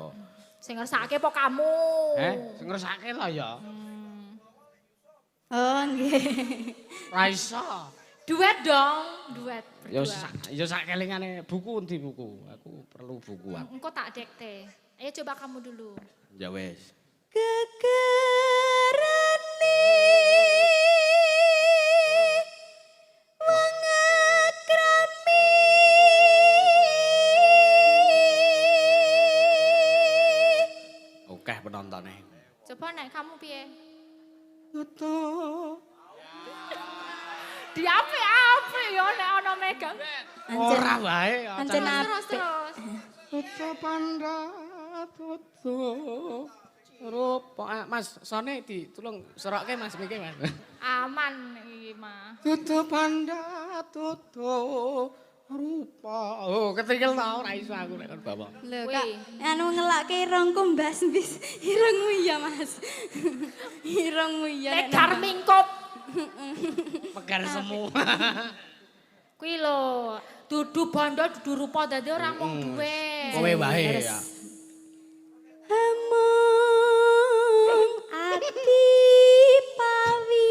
Sing ngersake apa kamu? Sing ngersake lah ya. Oh nggih. Ora iso. Duet dong, duet. Ya berdua. ya sak kelingane buku endi buku? Aku perlu buku aku. Engko tak dikte. Ayo coba kamu dulu. Ya wis. Kekerane wong akrami Oke penontonnya. Coba nek kamu piye? Tutup. Di ape ya nek ana megang. Ora wae. Ancen Terus apik. terus. Tutup panda tutup. Rupa Mas Sone ditulung serokke Mas miki Mas. Aman iki mah. Tutup panda tutup rupa. Oh, ketrikel ta ora iso aku nek kon bawa. Lho Wih. Kak, anu ngelakke irungku mbas bis. Irungmu iya Mas. Irungmu iya. Nek Darmingkop Pegar semu. kuwi lho, dudu bondo dudu rupa dadi ora mung duwe. Kowe wae ya. Amung ati pawi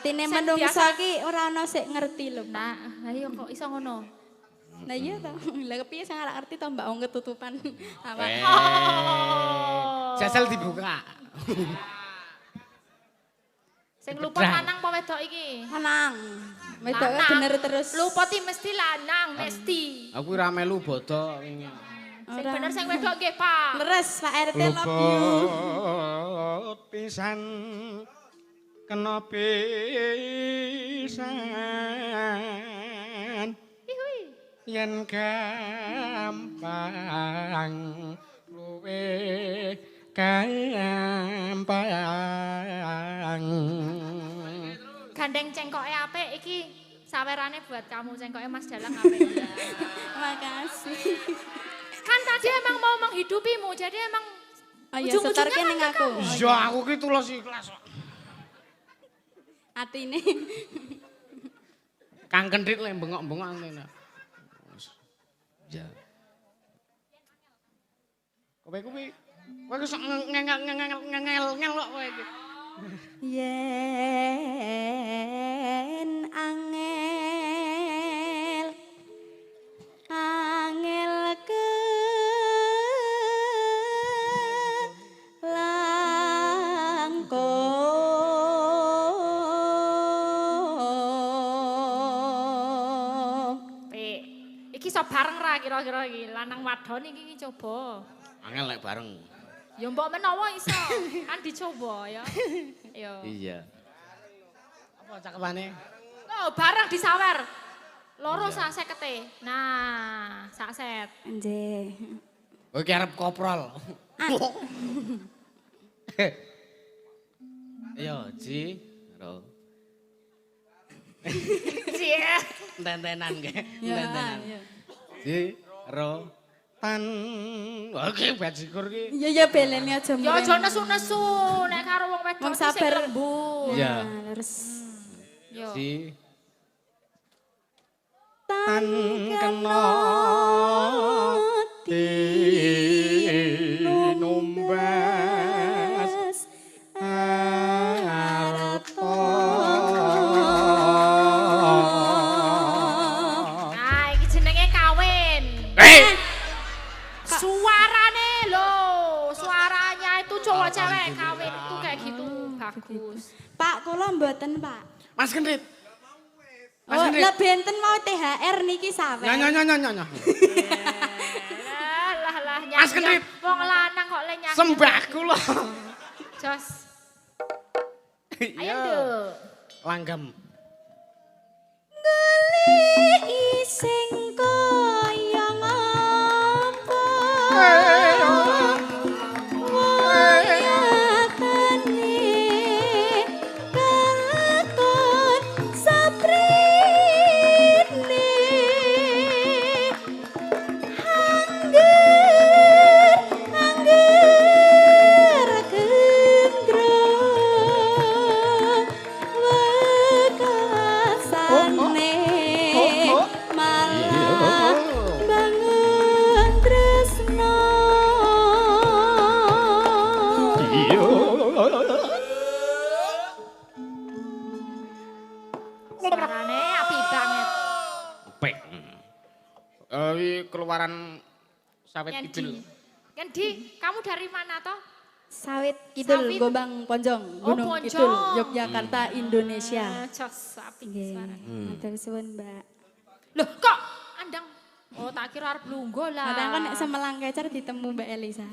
Artine Sing menungso biasa- ki ora ana sik ngerti lho, Pak. Nah, ayo kok iso ngono. Nah iya to. Lah kepiye sing ora ngerti to Mbak wong ketutupan. Apa? Oh. Jasel dibuka. Sing lupa Gedang. lanang apa wedok iki? Lanang. Wedok Lanang. bener terus. Lupoti mesti lanang, mesti. Aku ora melu bodo wingi. Sing Ora. bener sing wedok nggih, Pak. Leres Pak RT love you. Luput pisan kena pisan Ihui. yen gampang luwe gampang. Gandeng cengkoke apik iki sawerane buat kamu cengkoke Mas Dalang apik. Makasih. Kan tadi emang mau menghidupimu, jadi emang Oh iya, ujung-ujungnya setorke kan ning ke aku. kamu. Iya, aku ki tulus ikhlas kok. Atine. Kang Kendrit le bengok-bengok ngene. Ya. Kowe kuwi sok ngengel kok kowe iki. Yen angel ke langkung. Pik. Iki iso bareng ra kira-kira iki lanang wadon iki coba. Angel lek bareng. Ya mbok menawa iso, kan dicoba ya. Yo. Iya. Apa cakepane? Oh, bareng disawer. Loro sak sekete. Nah, sak set. Nggih. Kowe ki arep koprol. Ayo, Ji. Ro. Cie. Tentenan ge. Ya, Tentenan. ya. Ji, ro, tan. Oke, bajikur ki. Iya ya belene aja Ya mureng. aja nesu-nesu nek karo wong wedok Wong iki sing sabar. lembut. Iya. Nah, terus Yo. Ji, tan kena tinumbas harta. Nah, iki jenenge kawin. Suarane lho, suaranya itu cowok cewek kawin itu kayak gitu bagus. Pak, kula mboten, Pak. Mas Kendrit. Mas Oh, Kendrit. lah benten mau THR niki sawer. Nyanyi. Lah Mas Kendrit. wong lanang kok le nyanyi. Sembahku loh. Jos. Ayo, Iya. Nduk. Langgam. Goleki sing kaya ngapa? Wayatane kelakon saprene. Angger gendro wekasane malah bangun tresno. Suarane api banget. Pek. Keluaran sawit kidul. Kendi, kamu dari mana toh? Sawit Kidul, Sawit. Gombang Ponjong, Oh, Gunung Ponjong. Kidul, Yogyakarta, Indonesia. Jos api Nggih, suarane. matur suwun, Mbak. Loh, kok andang? Oh, tak kira arep lungguh lah. Kadang kan nek semelang kecer ditemu Mbak Elisa.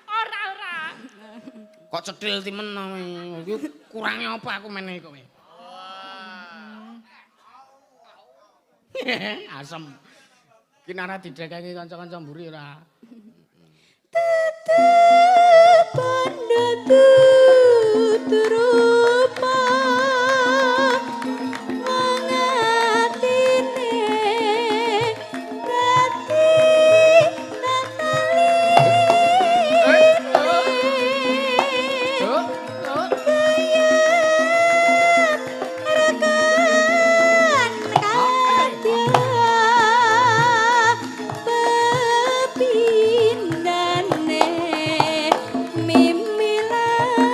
Ora. Kok cedil timen iki kurangnya apa aku meneh kowe? Asem. Ki nara didagangi kanca-kanca mburi ora. Panda tuturupa mangatine dadi rekan kadya pepindane mimilan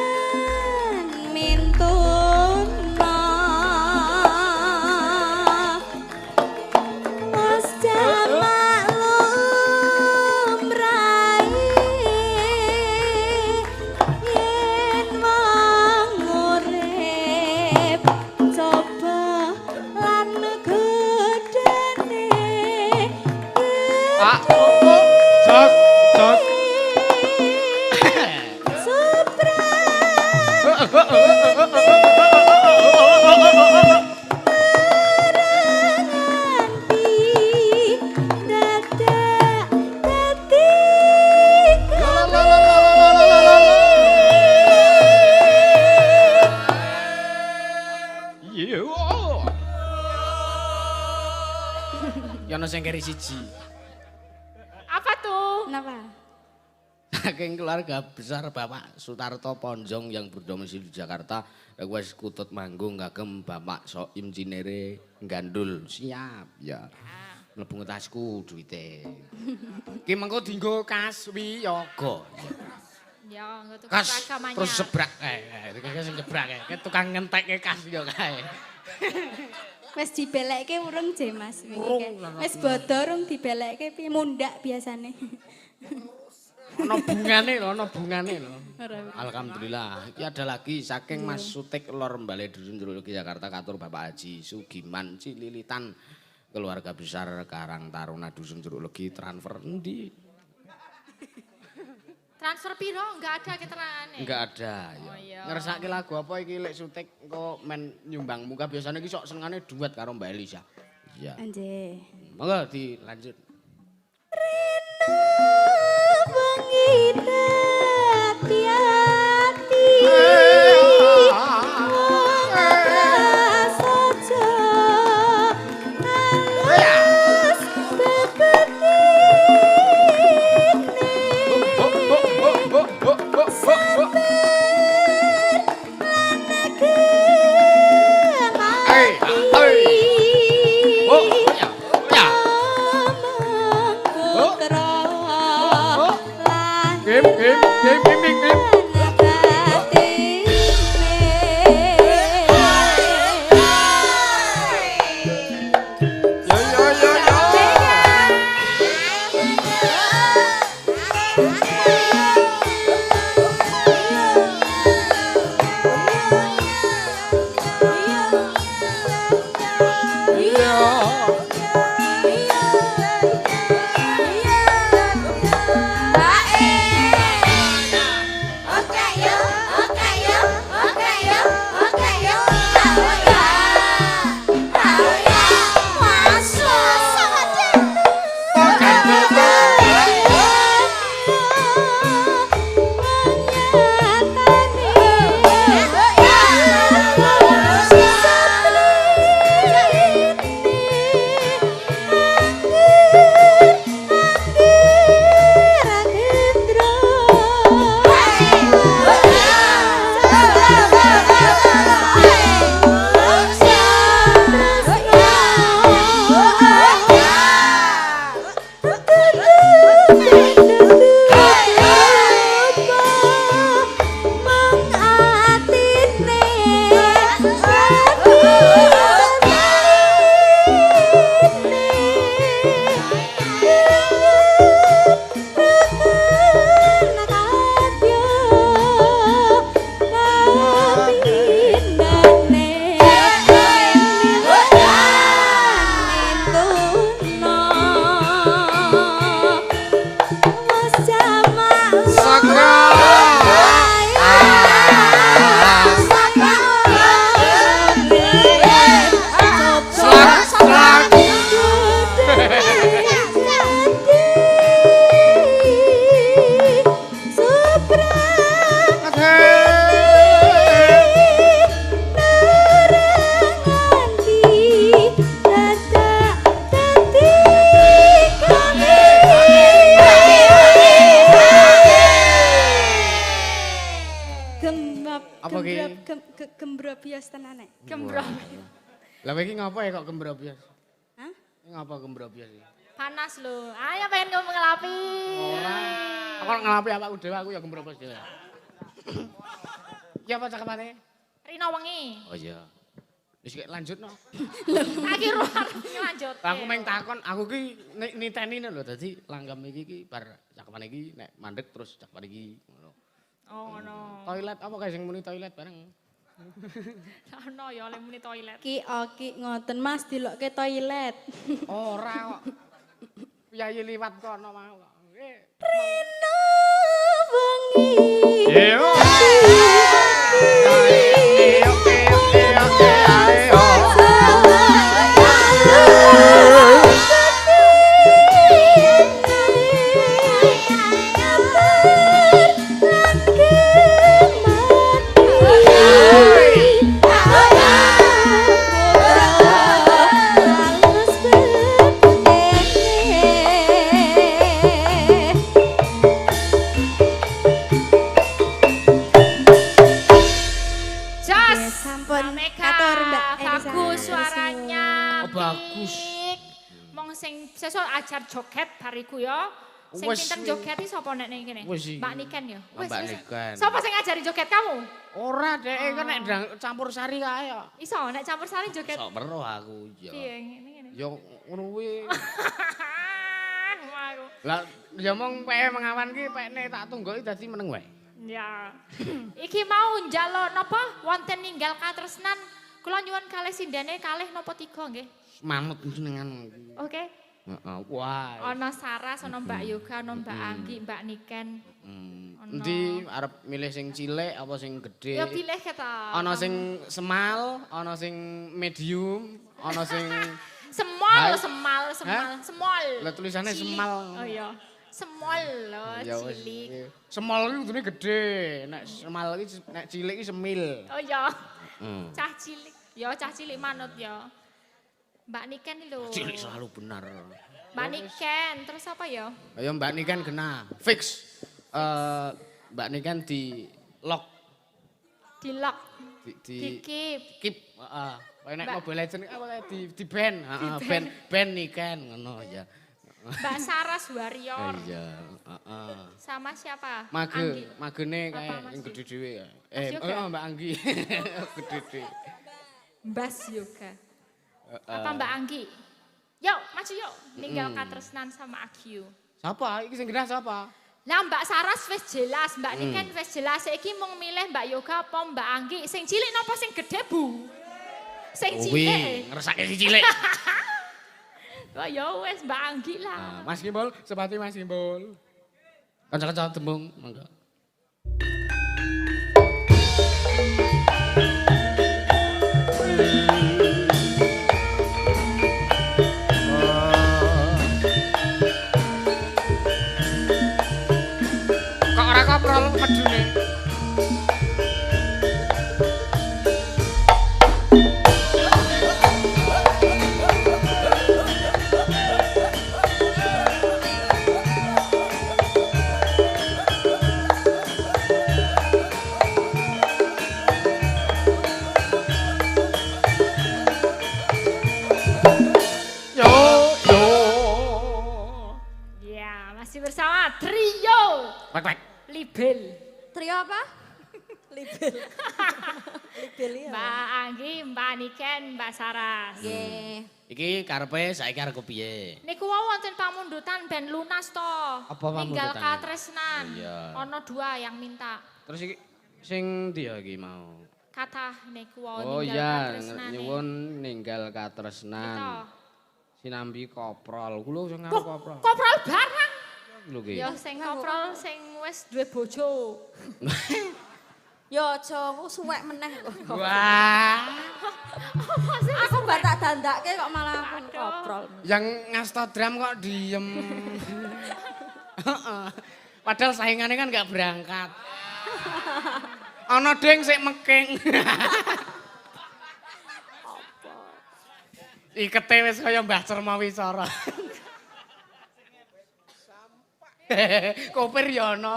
Iya. Ya ana sing keri siji. Apa tuh? Kenapa? Saking keluarga besar Bapak Sutarto Ponjong yang berdomisili di Jakarta, wis kutut manggung kagem Bapak Soim Cinere Gandul. Siap, ya. Mlebu tasku duwite. Ki mengko dienggo kas wiyaga. Ya, enggak tuh Kas agamanya. terus sebrak sing jebrak tukang ngentekke kas ya kae. Wis dibelekke urung je Mas. Urung, Wis bodho urung dibelekke piye mundak biasane. Ana bungane lho. Ora. Alhamdulillah. Iki ada lagi saking Mas Sutik Lor Mbale Dusun Jero Jakarta katur Bapak Haji Sugiman Cililitan keluarga besar Karang Taruna Dusun Jero Legi transfer endi? Transfer piro? Enggak ada keterangane. Enggak ada ya. Oh, iya. Ngersake lagu apa iki lek Sutik engko men nyumbang muka biasanya iki sok senengane duet karo Mbak Elisa. Iya. Anjir. Monggo dilanjut. Bengi hati-hati. Saja halus Gembrobios tenane. Gembrobios. Lah iki ngapa ya kok gembrobios? Hah? Ngapa gembrobios iki? Panas lho. Ayo pengen ngomong ngelapi. Ora. Aku ngelapi awakku dhewe aku ya gembrobios dhewe. Ya apa cakapane? Rino wengi. Oh iya. Wis kek lanjutno. Lagi ruar lanjut. Aku meng takon, aku ki niteni lho dadi langgam iki bar cakapane iki nek mandek terus cakapane iki ngono. Oh ngono. Toilet apa kae sing muni toilet bareng? Ono ya oleh muni toilet. Ki ngoten Mas dilokke toilet. Ora kok. Piyayi liwat kono mau kok. Reno wengi. Yo. suaranya. Oh, bagus. Pik. Mong sing sesuk ajar joget bariku ya. Sing Wes, pinter joget iki sapa nek ning kene? Wes, Mbak Niken ya. Oh, Mbak Niken. Sapa sing ngajari joget kamu? Ora dek kan nek campur sari kae ya. Iso nek campur sari joget. Sok weruh aku ya. Piye ngene. Ya ngono kuwi. Aku. Lah ya mong peke mengawan ki pekne tak tunggoki dadi meneng wae. Ya. Iki mau njaluk napa wonten ninggal katresnan. Kula nyuwun kalih sindene kalih napa 3 nggih. Manut jenengan. Oke. Heeh. Wah. Ana Saras, ana Mbak Yoga, ana Mbak Anggi, Mbak Niken. Endi arep milih sing cilik apa sing gedhe? Ya pilih kata. Ana sing semal, ana sing medium, ana sing Semol, Hai. semol. Lah tulisannya Cilik. semal. Oh iya. Semol lho, Ya wis. cilik. Semal iki kudune gedhe, nek semal iki nek cilik iki semil. Oh iya. Hmm. Cah cilik. Ya cah cilik manut ya. Mbak Niken lho. Cilik selalu benar. Mbak Niken, terus apa ya? Ayo Mbak Niken kena fix. Mbak Niken di lock Di lock, di di keep. keep, heeh. Kayak nek Mbak- Mobile Legends apa di ban, heeh, ban Niken ngono ya. Mbak Saras Warrior. Iya, heeh. Sama siapa? Anggi. Magene Apa kayak Mas yang Yoga? gede dhewe ya. Mas Yoga? Mbak Anggi. Gede dhewe. Mbas Yoga. Apa Mbak Anggi? Yuk, maju yuk. Ninggal katresnan sama Agyu. Siapa? Iki sing genah siapa? Lah Mbak Saras wis jelas, Mbak Niken wis jelas. Saiki mung milih Mbak Yoga apa Mbak Anggi. Sing cilik napa sing gede, Bu? Sing Kuwi cilik. ngeresake si cilik. Kok ya wis Mbak Anggi lah. Nah, Mas Gimbol, sepati Mas Gimbol. Kanca-kanca tembung, monggo. Kok ora koprol medune? Ya, masih bersama trio Wek wek. Libel. Trio apa? Libel. Libel ya. Mbak Anggi, Mbak Niken, Mbak Saras. Nggih. Iki karepe saiki arep kepiye? Niku wau wonten pamundutan band Lunas to. Apa Ninggal pamundutan? katresnan. Iya. Ono 2 yang minta. Terus iki sing ndi ya iki mau? Kata niku wau Oh ninggal iya, katresnan. nyuwun ninggal Kita. katresnan. Sinambi koprol. Kulo sing ngarep Kok koprol. koprol barang. Lho ki. Ya sing koprol sing wis duwe bojo. Yo aja aku suwek meneh kok. Wah. Aku bar tak dandake kok malah aku Aduh. koprol. Yang ngasta drum kok diem. Heeh. Padahal saingannya kan gak berangkat. Ana deng sik meking. Ikete wis kaya Mbah Cermawisara. Kopir ya ana.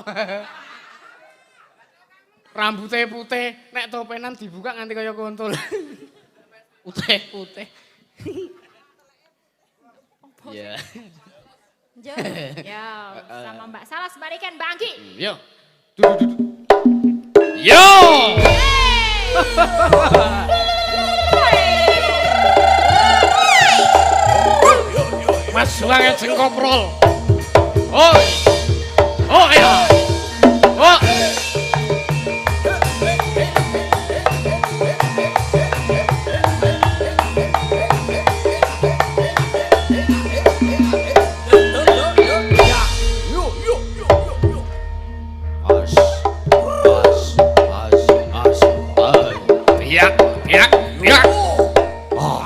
Rambutnya putih, nek topenan dibuka nganti kaya kontol. Putih. Iya. Yo. Ya, sama Mbak Saras, Mbak Niken, Mbak Anggi. Yo. Duduk. Yo. Mas Suwange sing koprol. Oh. Oh ya. Oh. Biak. Oh.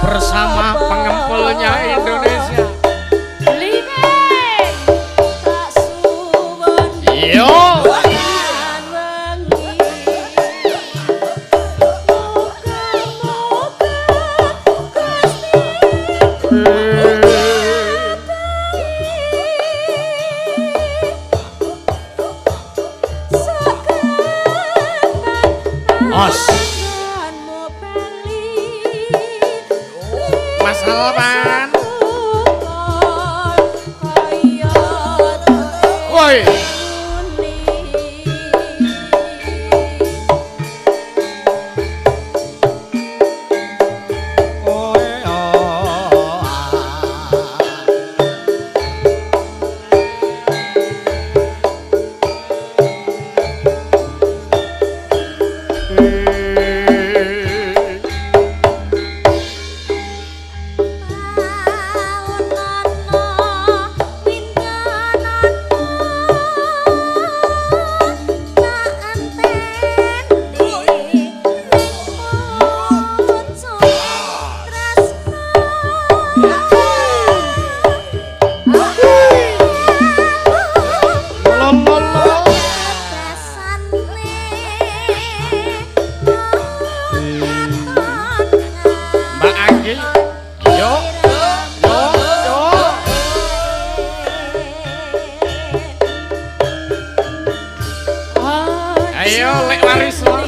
Bersama pengempelnya Indonesia. Yo. Salaman. Woi. Ayo lek waris lo.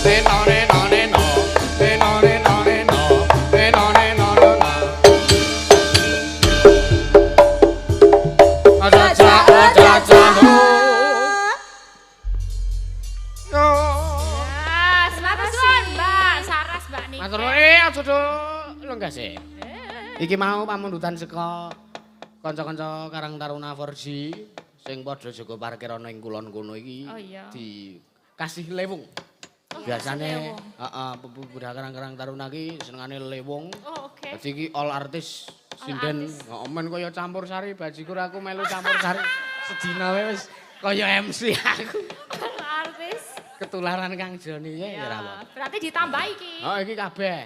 Neno neno neno. Neno neno neno. Neno neno neno. Aja aja aja. Yo. Ah, matur suwun, Mbak Saras, Mbak Nika. Matur nuwun aja do lenggah sih. Iki mau pamundutan saka kanca-kanca Karang Taruna Forji sing padha jaga parkir ana ing kulon kono iki Oh, iya. dikasih lewung. Biasane heeh pemuda Karang Taruna ki senengane lewung. Oh, oke. Dadi iki all artis sinden heeh men kaya campur sari bajikur aku melu campur sari sedina wae wis kaya MC aku. Artis. Ketularan Kang Joni ya ora apa. Berarti ditambah iki. Oh iki kabeh.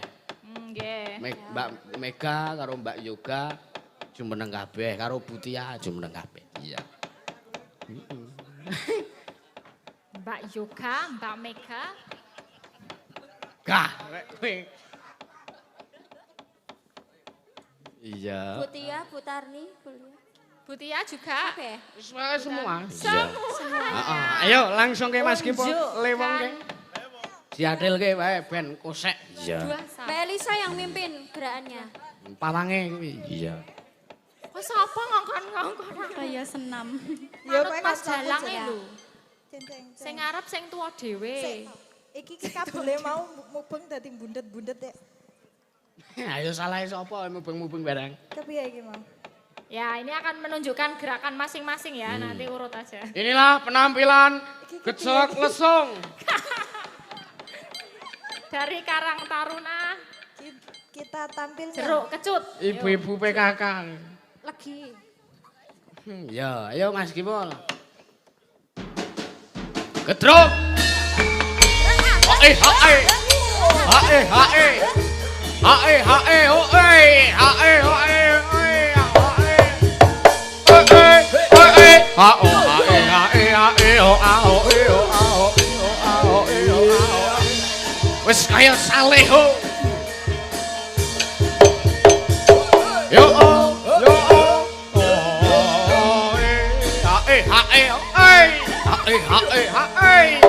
Nggih. Mbak Mega karo Mbak Yoga jumeneng kabeh karo Butia jumeneng kabeh. Iya. Mbak Yoga, Mbak Mega. Gah, rek kowe. Iya. Butia, Butarni, kuliah. Butia juga. Oke. Wis wae semua. Semua. Heeh. Ayo langsung ke Mas Kipo Unjuk, lewong ke. kan. Diadelke wae ben kosek. Iya. Mbak Elisa yang mimpin gerakannya. Pawange kuwi. Iya. Kok sapa ngongkon-ngongkon? Kaya senam. Manut Mas Dalang ya. lho. Sing ngarep sing tuwa dhewe. Iki kabele mau mubeng dadi bundet-bundet ya. Ayo salah sapa mubeng-mubeng barang. Kepiye iki mau? Ya, ini akan menunjukkan gerakan masing-masing ya, nanti urut aja. Inilah penampilan Gejok Lesung. Dari Karang Taruna, Kita tampil Jeruk Kecut. Ibu-ibu PKK. Lagi. Ya, ayo Mas Kipol. Gedruk. Hae hae. Hae hae. Hae hae hae. Hae hae hae. Ha o hae hae hae o a o e o a o e o a o e o a. Wis kaya saleho. Yo yo hae hae hae hae hae.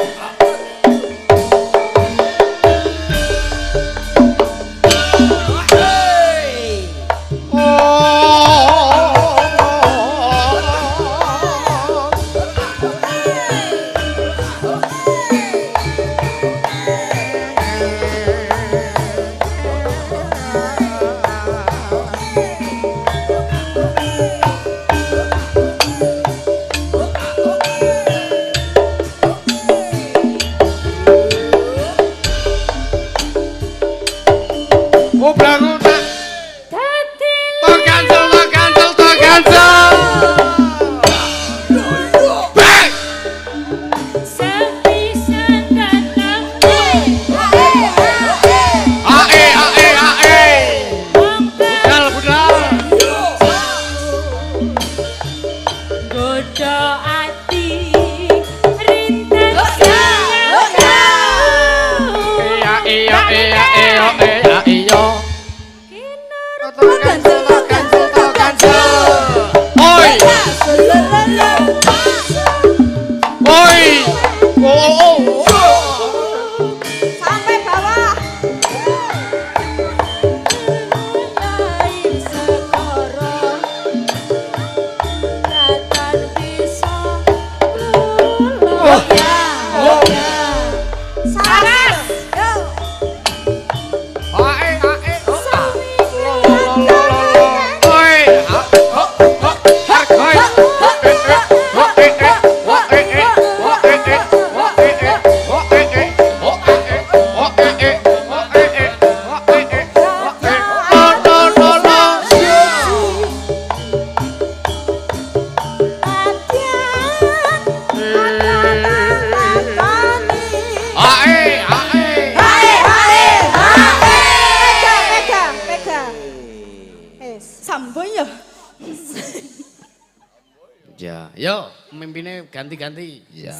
Ya, yo pemimpinnya ganti-ganti. Ya.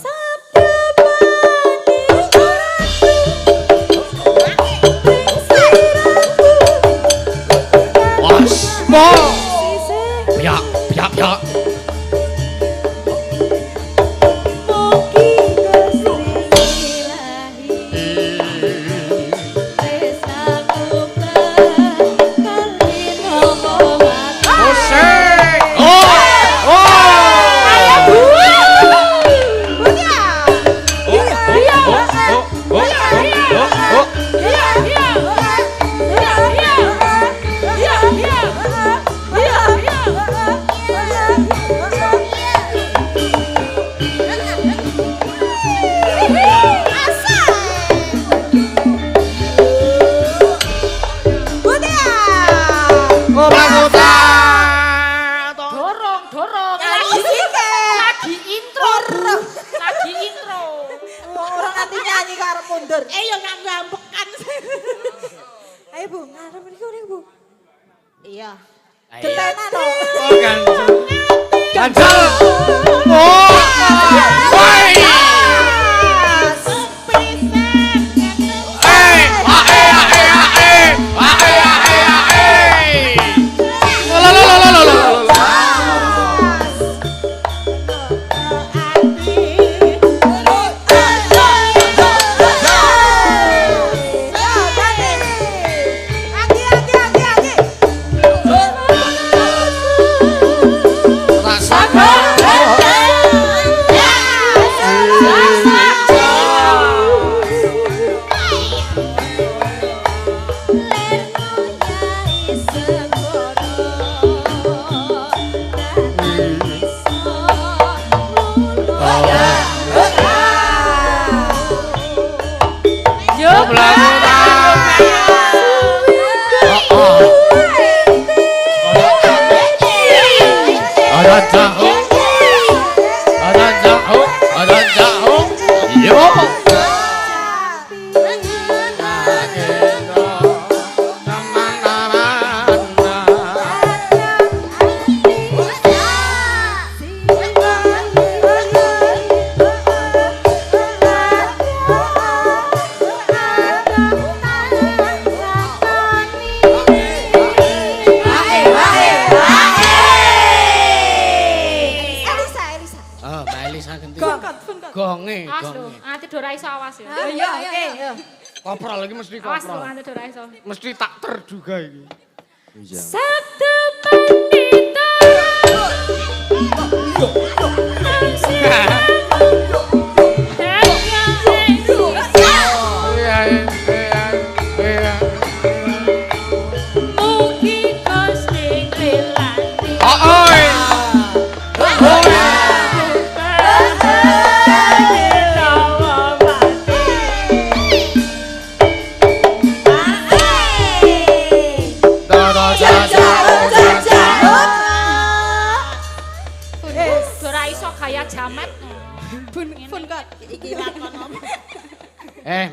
Wasmo. Piak, piak, piak. Dorong. Lagi intro. Lagi intro. Orang nanti nyanyi karo mundur. Yo ngambekan. Ayo Bu, ngarep mriki Bu. Iya. Getenan to. Oh, Ganjel. Oh. Woi. Nanti dora iso awas ya. Iya, oke. Koprol lagi mesti Awas lho, koprol. nanti dora iso. Mesti tak ter juga iki. Sabtu Pandita.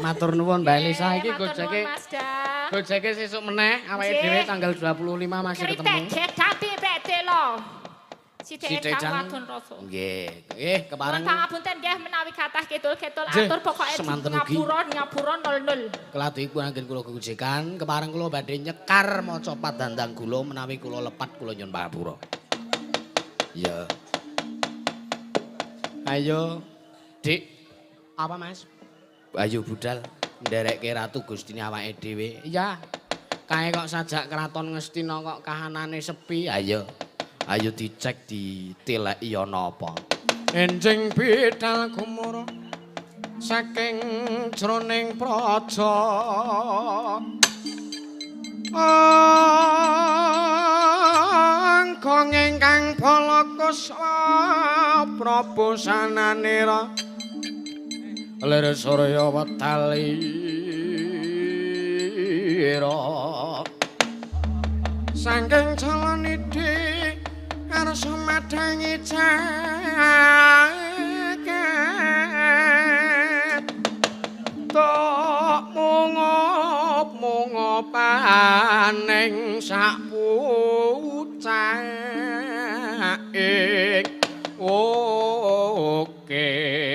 Matur nuwun Mbak Elisa iki gojeke sesuk meneh awake dhewe tanggal 25 masih ketemu. Tapi bete lo. Sithik Cang wadon rasa. Nggih, kepareng. Pangapunten nggih menawi kathah ketul-ketul atur pokoke nyapura 00. Kelati iku anggen kula gojekan, kepareng kula badhe nyekar maca padandang kula menawi kula lepat kula nyuwun pangapura. Iya. Ayo, Dik. Apa, Mas? Ayo budal nderekke Ratu Gustine awake dhewe. Iya. Kae kok sajak kraton Ngastina kok kahanane sepi. Ayo dicek ditileki ana apa. Enjing bidal gumura saking jroning praja. Angkong ingkang balakuswa Prabu sananira lir surya wetalira saking jalanidi arsa madangi jagat tok mungop-mungopaning sak pucake